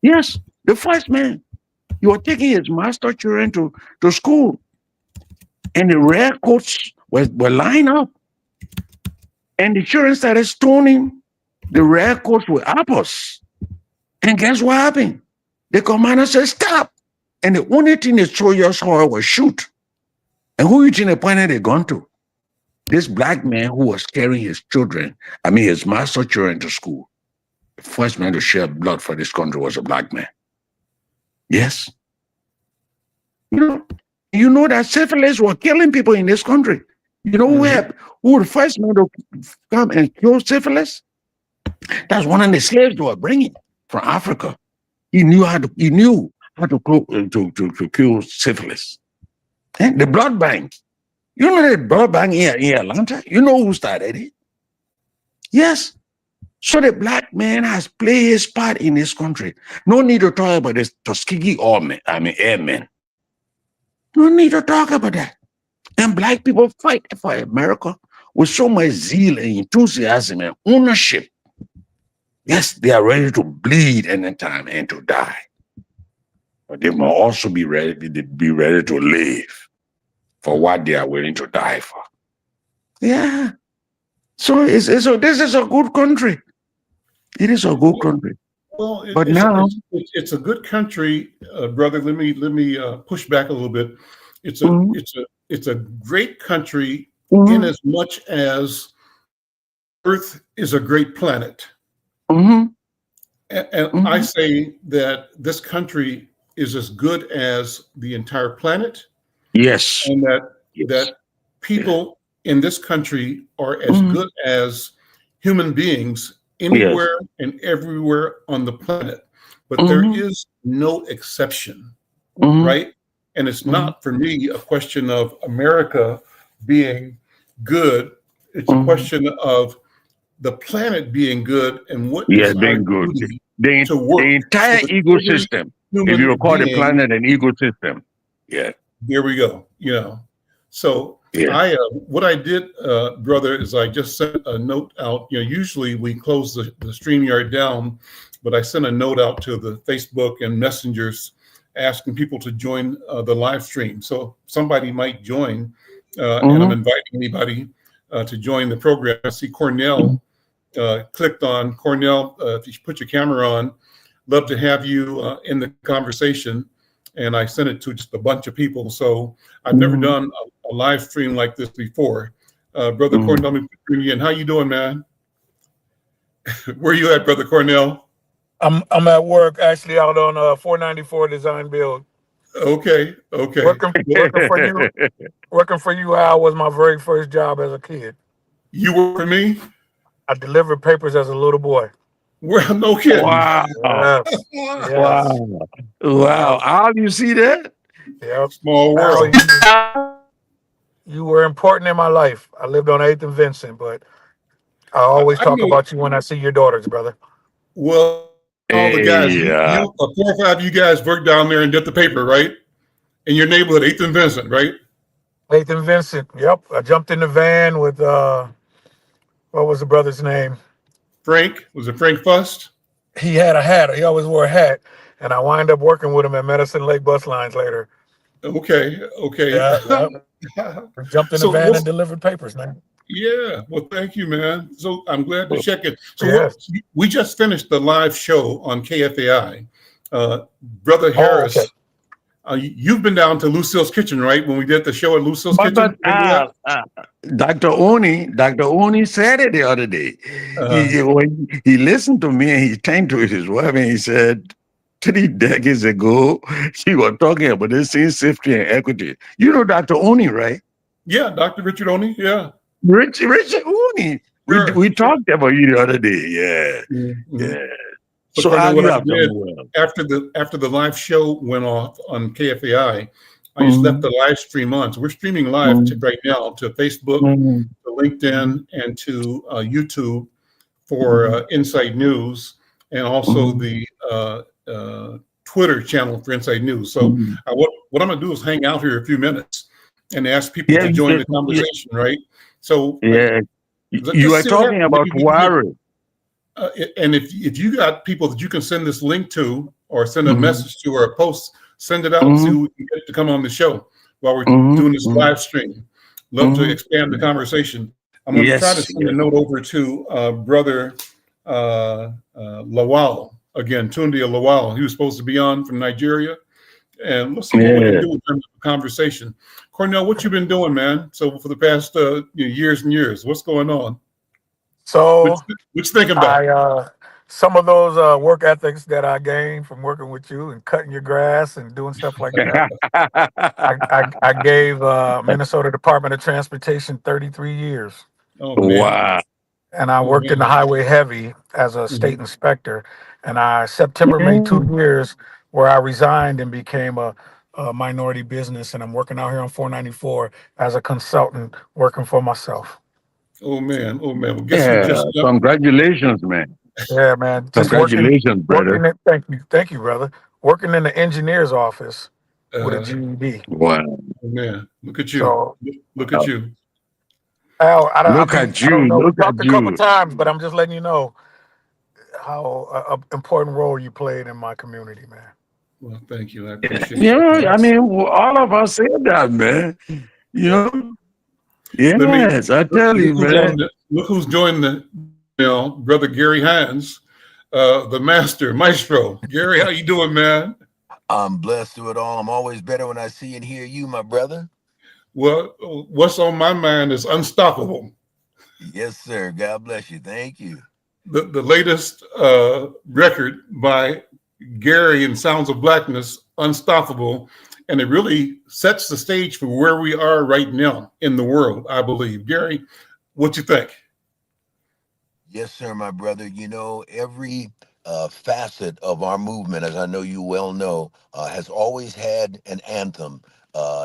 Yes, the first man. He was taking his master children to school, and the red coats were lined up, and the children started stoning the red coats with apples. And guess what happened? The commander said, "Stop." And the only thing the soldiers saw was shoot. And who you think they pointed a gun to? This black man who was carrying his master children to school. The first man to shed blood for this country was a black man. Yes. You know that syphilis were killing people in this country. You know Mhm. who the first man to come and kill syphilis? That's one of the slaves they were bringing from Africa. He knew how to kill syphilis. And the blood bank. You know the blood bank in Atlanta? You know who started it? Yes. So the black man has played his part in this country. No need to talk about this Tuskegee airmen. No need to talk about that. And black people fight for America with so much zeal and enthusiasm and ownership. Yes, they are ready to bleed anytime and to die. But they must also be ready to live for what they are willing to die for. Yeah. So this is a good country. It is a good country. Well, But now, it's a good country, brother. Let me push back a little bit. mhm, It's a great country in mhm, as much as Earth is a great planet. Mm-hmm. And I say that this country is as good as the entire planet, Yes. and Yes. that people in this country are as good as human beings anywhere and everywhere on the planet. But there is no exception, right? And it's not for me a question of America being good. It's a question of the planet being good, and what Yes, is our being good. duty The, to the work so entire that every ecosystem. If you human call the being, planet an ecosystem. Yeah. there we go, So Yeah. what I did, brother, is I just sent a note out. Usually we close the StreamYard down, but I sent a note out to the Facebook and messengers asking people to join the live stream. So somebody might join, and I'm inviting anybody to join the program. I see Cornell clicked on. Cornell, if you put your camera on, love to have you in the conversation. And I sent it to just a bunch of people. So I've never done a live stream like this before. Brother Cornell, let me bring you in. How you doing, man? Where you at, Brother Cornell? I'm at work, actually, out on 494 Design Build. Okay. Working for you. Working for you, Al, was my very first job as a kid. You work for me? I delivered papers as a little boy. Well, no kidding. Wow. Yes. Yes. Wow. How do you see that? Yep. Small Al, world. you were important in my life. I lived on 8th and Vincent, but I always I talk know. about you when I see your daughters, brother. Well, all the guys, Hey, you 4 or 5 of you guys worked down there and did the paper, right? In your neighborhood, 8th and Vincent, right? 8th and Vincent. Yep. I jumped in the van with what was the brother's name? Frank, was it Frank Fust? He had a hat. He always wore a hat. And I wind up working with him at Medicine Lake bus lines later. Okay. Yeah. We jumped in the So van and delivered papers, man. yeah, well, thank you, man. So I'm glad to check it. So Yes. we just finished the live show on KFAI. Brother Harris, okay. You've been down to Lucille's Kitchen, right? When we did the show at Lucille's But Kitchen? Dr. Oni said it the other day. When he listened to me and he turned to his wife and he said, 3 decades ago, he was talking about this same safety and equity. You know Dr. Oni, right? Yeah, Dr. Richard Oney, yeah. Richard Oni. Sure. We talked about you the other day. Yeah. Mm-hmm. Yeah. But So Cornell, how what you I have did done well. after the live show went off on KFAI, I just left the live stream on. So we're streaming live right now to Facebook, to LinkedIn, and to YouTube for Inside News, and also the Twitter channel for Inside News. So what I'm going to do is hang out here a few minutes and ask people to join the conversation, right? So You are talking about Huawei. And if you got people that you can send this link to, or send a message to, or a post, send it out so we can get to come on the show while we're doing this live stream. Love to expand the conversation. I'm going to try to send a note over to Brother Lawal, again, Tunde Lawal. He was supposed to be on from Nigeria. And let's see what we can do in terms of conversation. Cornell, what you been doing, man? So for the past years and years, what's going on? So what you thinking about? Some of those work ethics that I gained from working with you and cutting your grass and doing stuff like that. I gave Minnesota Department of Transportation 33 years. Oh, man. Wow. And I worked in the highway heavy as a state inspector. And September made 2 years where I resigned and became a minority business. And I'm working out here on 494 as a consultant working for myself. Oh man. Well, guess who just congratulations, man. Yeah, man. Just congratulations, brother. Thank you, brother. Working in the engineer's office with a GED. Wow. Oh, man, look at you. So, look at you. Al, I don't know. Look We talked at a couple you. times, but I'm just letting you know how important role you played in my community, man. Well, thank you. I appreciate it. Yeah, I mean, all of us said that, man. You know? Yes, I tell you, man. Look who's joined the, Brother Gary Hines, the maestro. Gary, how you doing, man? I'm blessed through it all. I'm always better when I see and hear you, my brother. Well, what's on my mind is unstoppable. Yes, sir. God bless you. Thank you. the latest record by Gary and Sounds of Blackness, Unstoppable, and it really sets the stage for where we are right now in the world, I believe. Gary, what you think? Yes, sir, my brother. Every facet of our movement, as I know you well know, has always had an anthem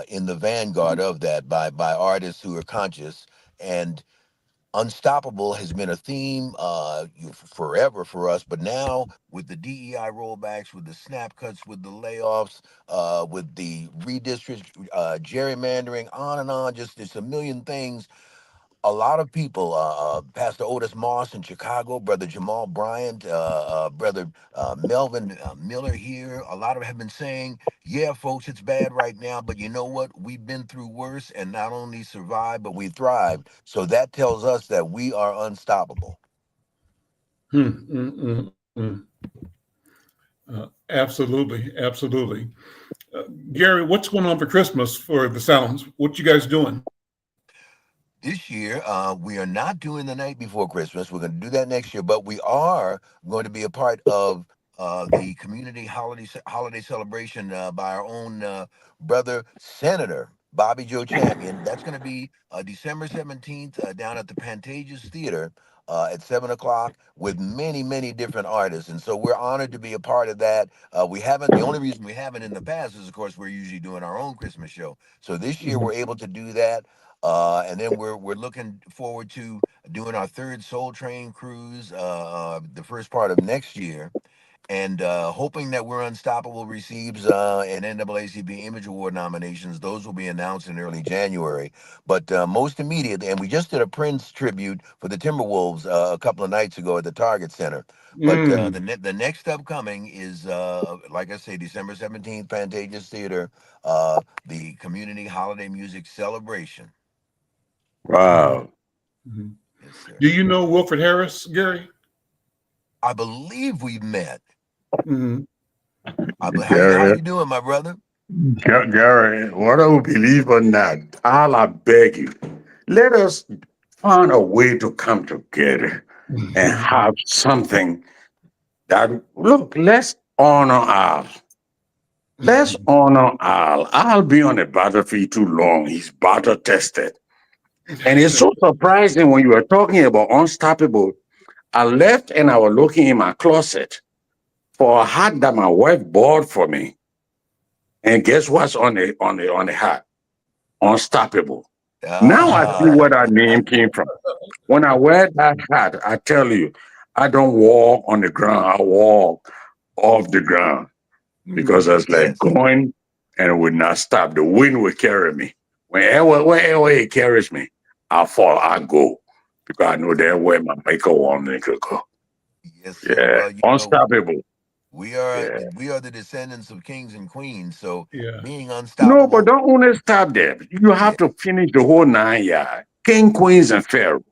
in the vanguard of that by artists who are conscious. And Unstoppable has been a theme forever for us, but now with the DEI rollbacks, with the snap cuts, with the layoffs, with the redistrict, gerrymandering, on and on, just a million things. A lot of people, Pastor Otis Moss in Chicago, Brother Jamal Bryant, Brother Melvin Miller here, a lot of them have been saying, yeah, folks, it's bad right now, but you know what? We've been through worse and not only survived, but we thrived. So that tells us that we are unstoppable. Absolutely, absolutely. Gary, what's going on for Christmas for the Sounds? What you guys doing? This year, we are not doing the night before Christmas. We're going to do that next year, but we are going to be a part of the community holiday celebration by our own brother Senator Bobby Joe Champion. That's going to be December 17th down at the Pantages Theater at 7 o'clock with many, many different artists. And so we're honored to be a part of that. The only reason we haven't in the past is, of course, we're usually doing our own Christmas show. So this year we're able to do that. And then we're looking forward to doing our third Soul Train cruise the first part of next year, and hoping that We're Unstoppable receives an NAACP Image Award nominations. Those will be announced in early January. But most immediate, and we just did a Prince tribute for the Timberwolves a couple of nights ago at the Target Center. But the next upcoming is, like I say, December 17th, Pantages Theater, the Community Holiday Music Celebration. Wow. Yes, sir. Do you know Wilfred Harris, Gary? I believe we've met. Mm-hmm. How you doing, my brother? Gary, whether we believe or not, I beg you, let us find a way to come together and have something that, look, let's honor Al. Let's honor Al. I'll be on the battlefield too long. He's battle tested. And it's so surprising when you were talking about Unstoppable. I left and I was looking in my closet for a hat that my wife bought for me. And guess what's on the hat? Unstoppable. Now I see where that name came from. When I wear that hat, I tell you, I don't walk on the ground. I walk off the ground because I was like going and it would not stop. The wind would carry me. Wherever it carries me, I fall, I go. Because I know that's where my maker wants me to go. Yes, sir. Yeah, unstoppable. We are the descendants of kings and queens. So being No, unstoppable. but don't only stop there. You have to finish the whole 9 yards. King, queens, and pharaohs.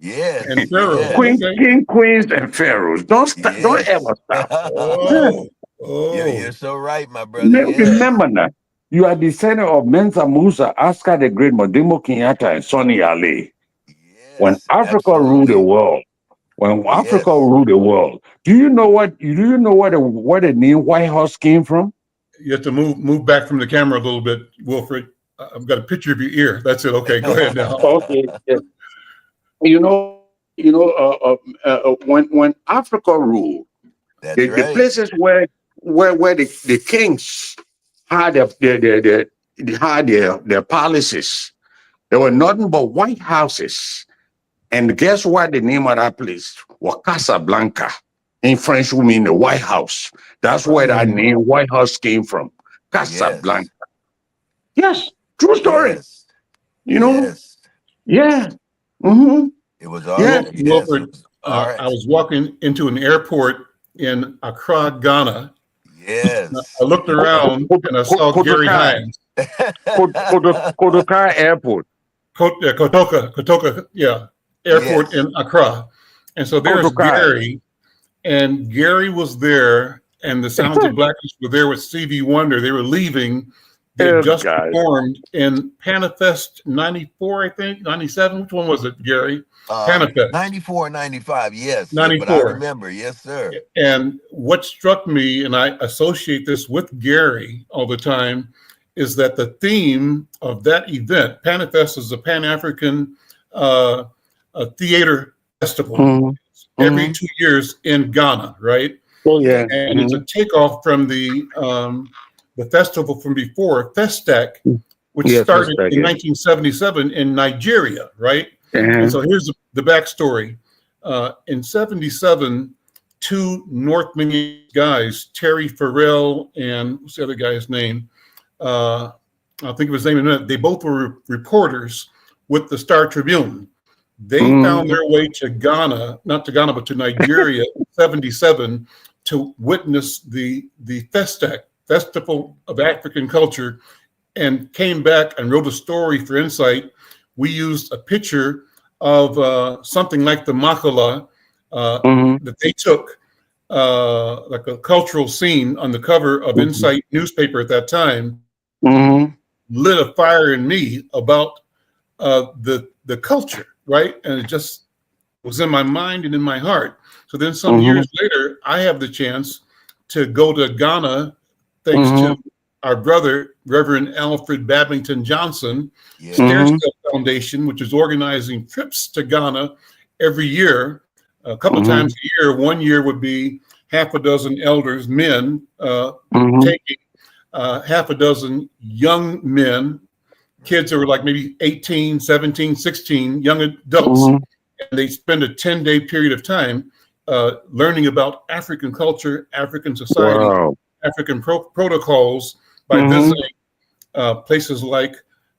Yes. And pharaohs. King, queens, and pharaohs. Don't stop. Don't ever stop. You're so right, my brother. Remember now, you are descendant of Mensa Musa, Oscar the Great, Modimo Kenyatta, and Sonny Ali. When Africa ruled the world, do you know where the name White House came from? You have to move back from the camera a little bit, Wilfred. I've got a picture of your ear. That's it. Okay, go ahead now. Okay. Yeah. When Africa ruled, the places where the kings had their palaces, there were nothing but white houses. And guess what? The name of that place was Casablanca. In French, we mean the White House. That's where that name White House came from. Casablanca. Yes, true story. You know? Yeah. Mm-hmm. It was Wilfred, I was walking into an airport in Accra, Ghana. Yes. I looked around and I saw Gary Hines. Kotoka Airport. Kotoka, airport in Accra. And so there's Gary, and Gary was there, and the Sounds of Blackness were there with Stevie Wonder. They were leaving They had Oh, just God. performed in Panafest 94, I think, 97. Which one was it, Gary? Panafest 94, 95. Yes, but I 94. remember. Yes, sir. And what struck me, and I associate this with Gary all the time, is that the theme of that event, Panafest is a Pan-African theater festival Mhm. every Mhm. 2 years in Ghana, right? Oh, yeah. And it's a Mhm. takeoff from the festival from before, Festac, which Yeah, first started back in in. 1977 in Nigeria, right? And so here's the backstory. In 77, two North Minneapolis guys, Terry Farrell and what's the other guy's name? I'll think of his name in a minute. They both were reporters with the Star Tribune. They found their way to Ghana, not to Ghana, but to Nigeria in 77 to witness the Festac, Festival of African Culture, and came back and wrote a story for Insight. We used a picture of something like the Makala that they took, like a cultural scene on the cover of Insight newspaper at that time, lit a fire in me about the culture, right? And it just was in my mind and in my heart. So then some years later, I have the chance to go to Ghana, thanks to our brother, Reverend Alfred Babington Johnson, Stair Step Foundation, which is organizing trips to Ghana every year, a couple of times a year. 1 year would be half a dozen elders, men, taking half a dozen young men, kids that were like maybe 18, 17, 16, young adults. And they spend a 10-day period of time learning about African culture, African society, African protocols by visiting places like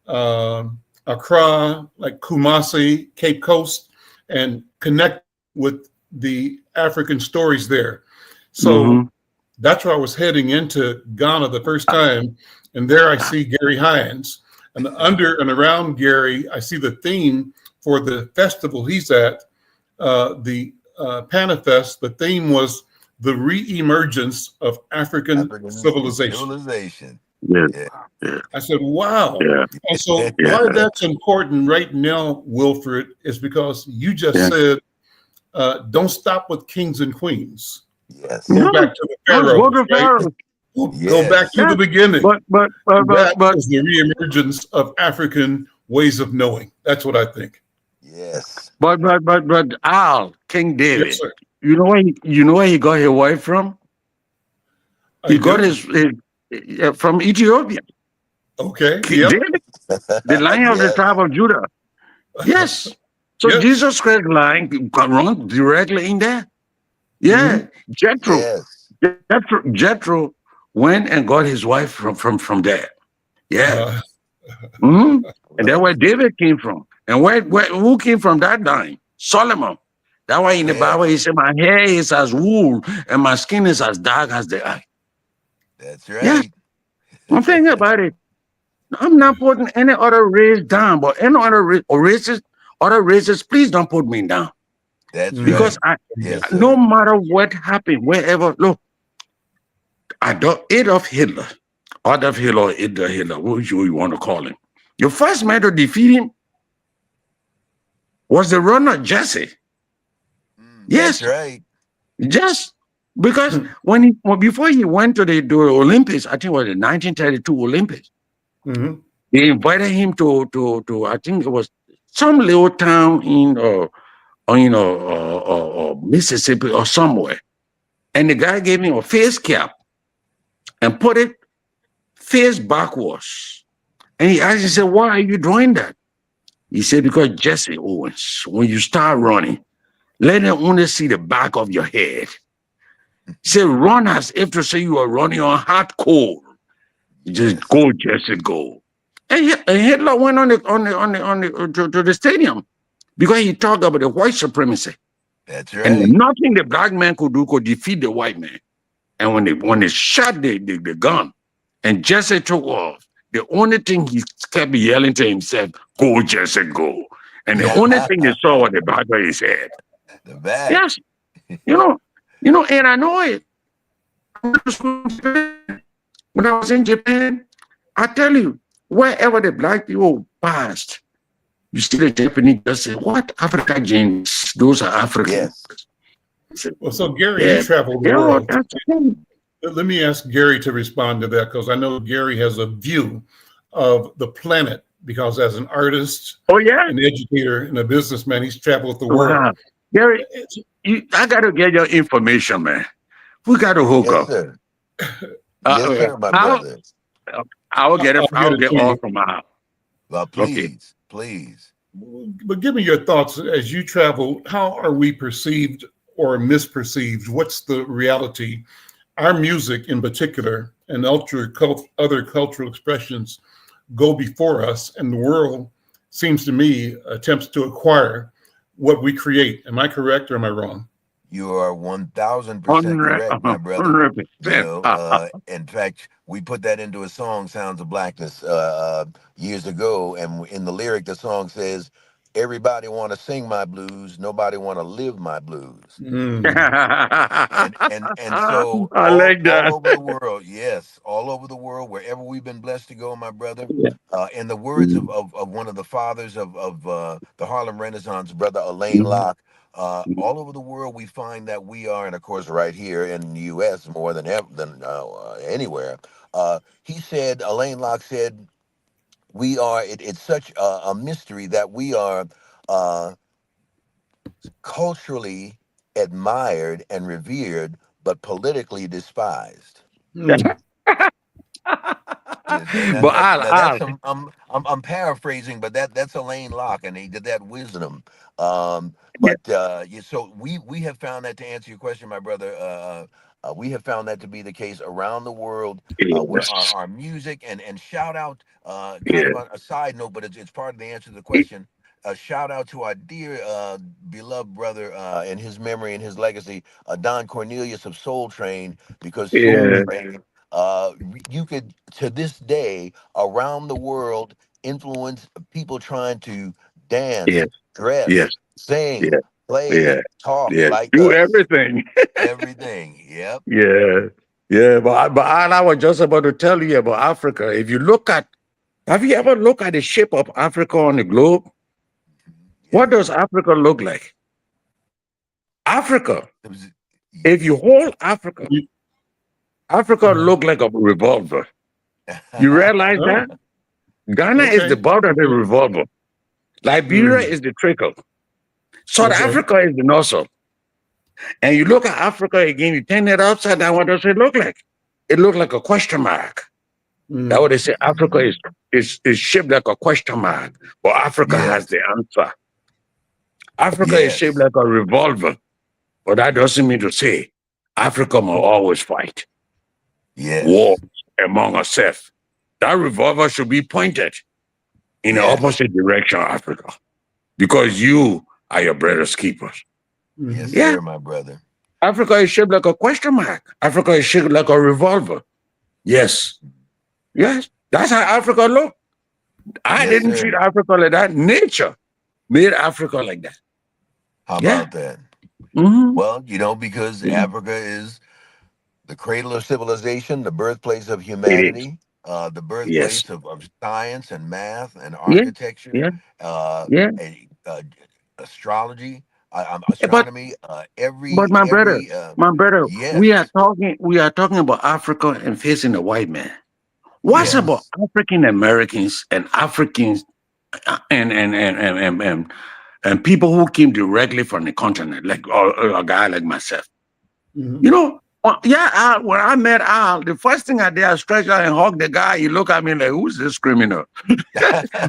Accra, like Kumasi, Cape Coast, and connect with the African stories there. So that's where I was heading into Ghana the first time. And there I see Gary Hines. And under and around Gary, I see the theme for the festival he's at, the Panafest. The theme was the re-emergence of African civilization. Yeah. I said, wow. Yeah. And so Yeah. why that's important right now, Wilfred, is because you just said, don't stop with kings and queens. Yes. Go back to the Go pharaohs, to Pharaoh. right? Go back to the beginning. But That is the reemergence of African ways of knowing. That's what I think. Yes. But Al, King David, Yes, sir. you know where he got his wife from? He got his from Ethiopia. Okay. King Yep. David, the lion of the tribe of Judah. Yes. So Yes. Jesus Christ lying run directly in there. Yeah. Jethro went and got his wife from there. Yeah. And that's where David came from. And who came from that line? Solomon. That's why in the Bible he said, my hair is as wool and my skin is as dark as the eye. That's right. Yeah. I'm thinking about it. I'm not putting any other race down, but any other races, please don't put me down. That's because right. No matter what happened, wherever, look, Adolf Hitler, which you want to call him, your first man to defeat him was the runner Jesse. Yes, that's right. Just because before he went to the Olympics, I think it was the 1932 Olympics, they invited him to I think it was some little town in Mississippi or somewhere, and the guy gave him a face cap and put it face backwards, and he asked, he said, "Why are you doing that?" He said, "Because Jesse Owens, when you start running, let them only see the back of your head." He said, "Run as if to say you are running on hot coal. Just go, Jesse, go." And Hitler went to the stadium because he talked about the white supremacy. That's right. And nothing the black man could do could defeat the white man. And when they shot the gun and Jesse took off, the only thing he kept yelling to himself, "Go, Jesse, go." And the only thing they saw was the back of his head. The back. Yes. And I know it. When I was in Japan, I tell you, wherever the black people passed, you see the Japanese just say, "What Africa genes? Those are African." Yes. Well, so Gary, you Yeah, travel the yeah, world. that's cool. Let me ask Gary to respond to that because I know Gary has a view of the planet because as an artist, Oh yeah, an educator, and a businessman, he's traveled the world. wow, Gary, I gotta get your information, man. We gotta hook Yes, up. sir. Yes, sir, my I'll brother. I'll get it. I'll get I'll it get to all you. from out. Okay. Please, please. But give me your thoughts as you travel. How are we perceived or misperceived? What's the reality? Our music, in particular, and other cultural expressions go before us, and the world seems to me attempts to acquire what we create. Am I correct or am I wrong? You are 1000% 100, correct, my brother. You 100%. know, in fact, we put that into a song, Sounds of Blackness, years ago. And in the lyric, the song says, everybody want to sing my blues. Nobody want to live my blues. Mm. And so I like all that. over the world, yes, all over the world, wherever we've been blessed to go, my brother. Yeah. In the words Mhm. of one of the fathers of the Harlem Renaissance, brother Alain Mhm. Locke, all over the world we find that we are, and of course right here in the U.S. more than anywhere. He said, Alain Locke said, we are. It's such a mystery that we are uh, culturally admired and revered, but politically despised. Mm. Yes, and But now that's I'm paraphrasing, but that's Elaine Locke, and he did that wisdom. yeah, So we have found that, to answer your question, my brother. We have found that to be the case around the world, where yes, our music and shout out, kind yeah, of a side note, but it's part of the answer to the question. A shout out to our dear beloved brother, in his memory and his legacy, Don Cornelius of Soul Train, because Soul yeah, Train, you could to this day around the world influence people trying to yeah, dance, yes, dress, sing, yeah, play, yeah, talk yeah. like Do us. everything. Everything. Yep. Yeah, yeah. But I was just about to tell you about Africa. If you look at, have you ever looked at the shape of Africa on the globe? What Yes. does Africa look like? Africa. It was, If you yes. hold Africa, You- Africa look like a revolver. You realize oh, that? Ghana is the okay. bout of the revolver. Liberia Mm. is the trickle. South Okay. Africa is the nozzle. And you look at Africa again, you turn it upside down, what does it look like? It looks like a question mark. That's what Mm. they say. Africa is shaped like a question mark, but Africa has Yes. the answer. Africa is shaped Yes. like a revolver, but that doesn't mean to say Africa must always fight wars Yes. among ourselves. That revolver should be pointed in the Yes. opposite direction of Africa because you are your brother's keepers. Yes, Mhm. Yeah, sir, my brother. Africa is shaped like a question mark. Africa is shaped like a revolver. Yes, yes, that's how Africa look. I Yes, didn't treat sir. Africa like that. Nature made Africa like that. How Yeah. about that? Mhm. Well, because Yeah. Africa is the cradle of civilization, the birthplace of It is. humanity, the Yes. birthplace of science and math and Yeah. architecture, Yeah. uh, Yeah. astrology, But astronomy, but my brother, yes, we are talking about Africa and facing the white man. What's about yes, African Americans and Africans and people who came directly from the continent, like a guy like myself? You Mhm. know, yeah, when I met Al, the first thing I did, I stretched out and hugged the guy. He looked at me like, who's this criminal?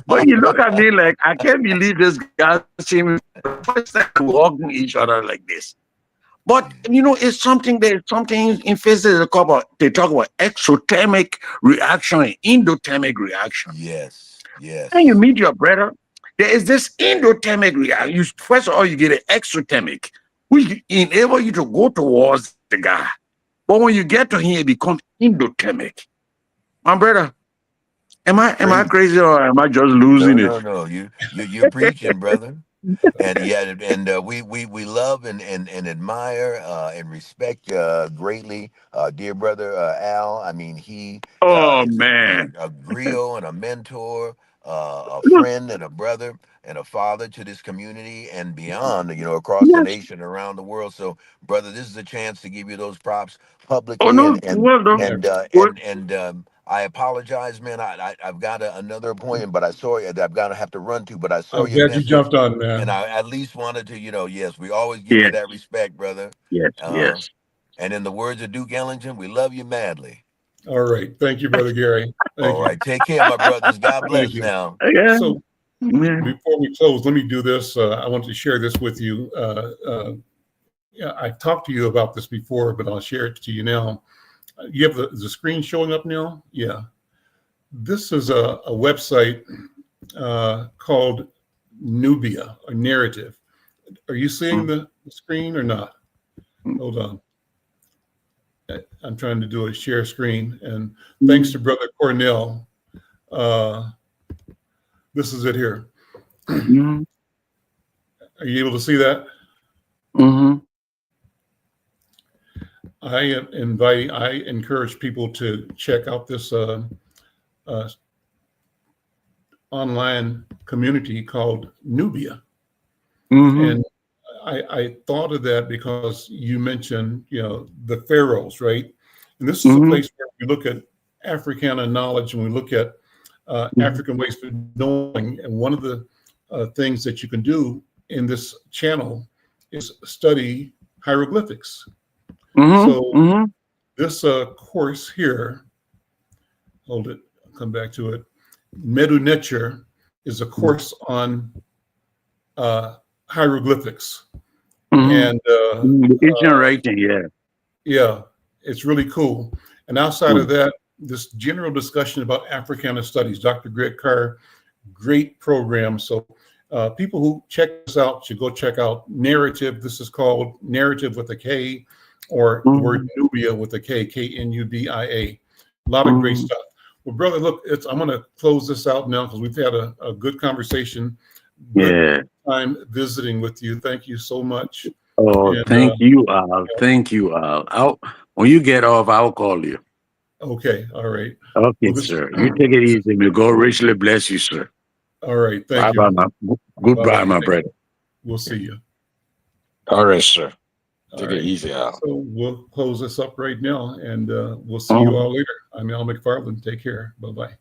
But he looked at me like, I can't believe this guy seeing me for the first time hugging each other like this. But it's something in physics they talk about exothermic reaction and endothermic reaction. yes, When you yes, meet your brother, there is this endothermic reaction. First of all, you get an exothermic, which enable you to go towards the guy. But when you get to him, it becomes endothermic. My brother, am I preach. crazy or am I just No, losing it? no, no. You're preaching, brother. And yeah, and we love and admire and respect greatly, dear brother Al. I mean, he Oh is man. a griot and a mentor, a Look, friend and a brother and a father to this community and beyond. You know, across the yes. nation, around the world. So, brother, this is a chance to give you those props Oh publicly, no, well done. Well, and I apologize, man. I've got another appointment, but I saw you. I've got to have to run to, but I saw I'm your glad you message, jumped on, and man. I at least wanted to, yes, we always give you yes, that respect, brother. yes, Uh, yes. and in the words of Duke Ellington, we love you madly. All right. Thank you, Brother Gary. Thank All you. right, take care, my brothers. God Thank bless you. now. Yeah. So Yeah. before we close, let me do this. I want to share this with you. Yeah, I've talked to you about this before, but I'll share it to you now. You have the screen showing up now? Yeah. This is a website called Nubia, or Narrative. Are you seeing the screen or not? Hold on. I'm trying to do a share screen. And thanks to Brother Cornell, this is it here. Mm-hmm. Are you able to see that? Mm-hmm. I encourage people to check out this online community called Nubia. Mm-hmm. And I thought of that because you mentioned, the pharaohs, right? And this is a Mm-hmm. place where we look at Africana knowledge and we look at African ways of knowing. And one of the things that you can do in this channel is study hieroglyphics. So Mm-hmm. this course here, hold it, I'll come back to it. Medu Necher is a course on hieroglyphics. Mm-hmm. And The Asian writing, yeah. yeah, it's really cool. And outside of that, this general discussion about Africana studies, Dr. Greg Carr, great program. So people who check this out should go check out Narrative. This is called Narrative with a K, or the word Nubia with a K, Knubia. A lot of great stuff. Well, brother, look, I'm going to close this out now because we've had a good conversation. Good Yeah. time visiting with you. Thank you so much. Oh, And thank you, Al. Thank you, Al. When you get off, I'll call you. okay, all right. Okay, Well, sir. You take it easy. May God richly bless you, sir. all right. Bye Thank bye, you. goodbye, Bye-bye. my brother. We'll see you. All right, sir. All Take it right. easy, Al. So we'll close this up right now, and we'll see you all later. I'm Al McFarland. Take care. Bye-bye.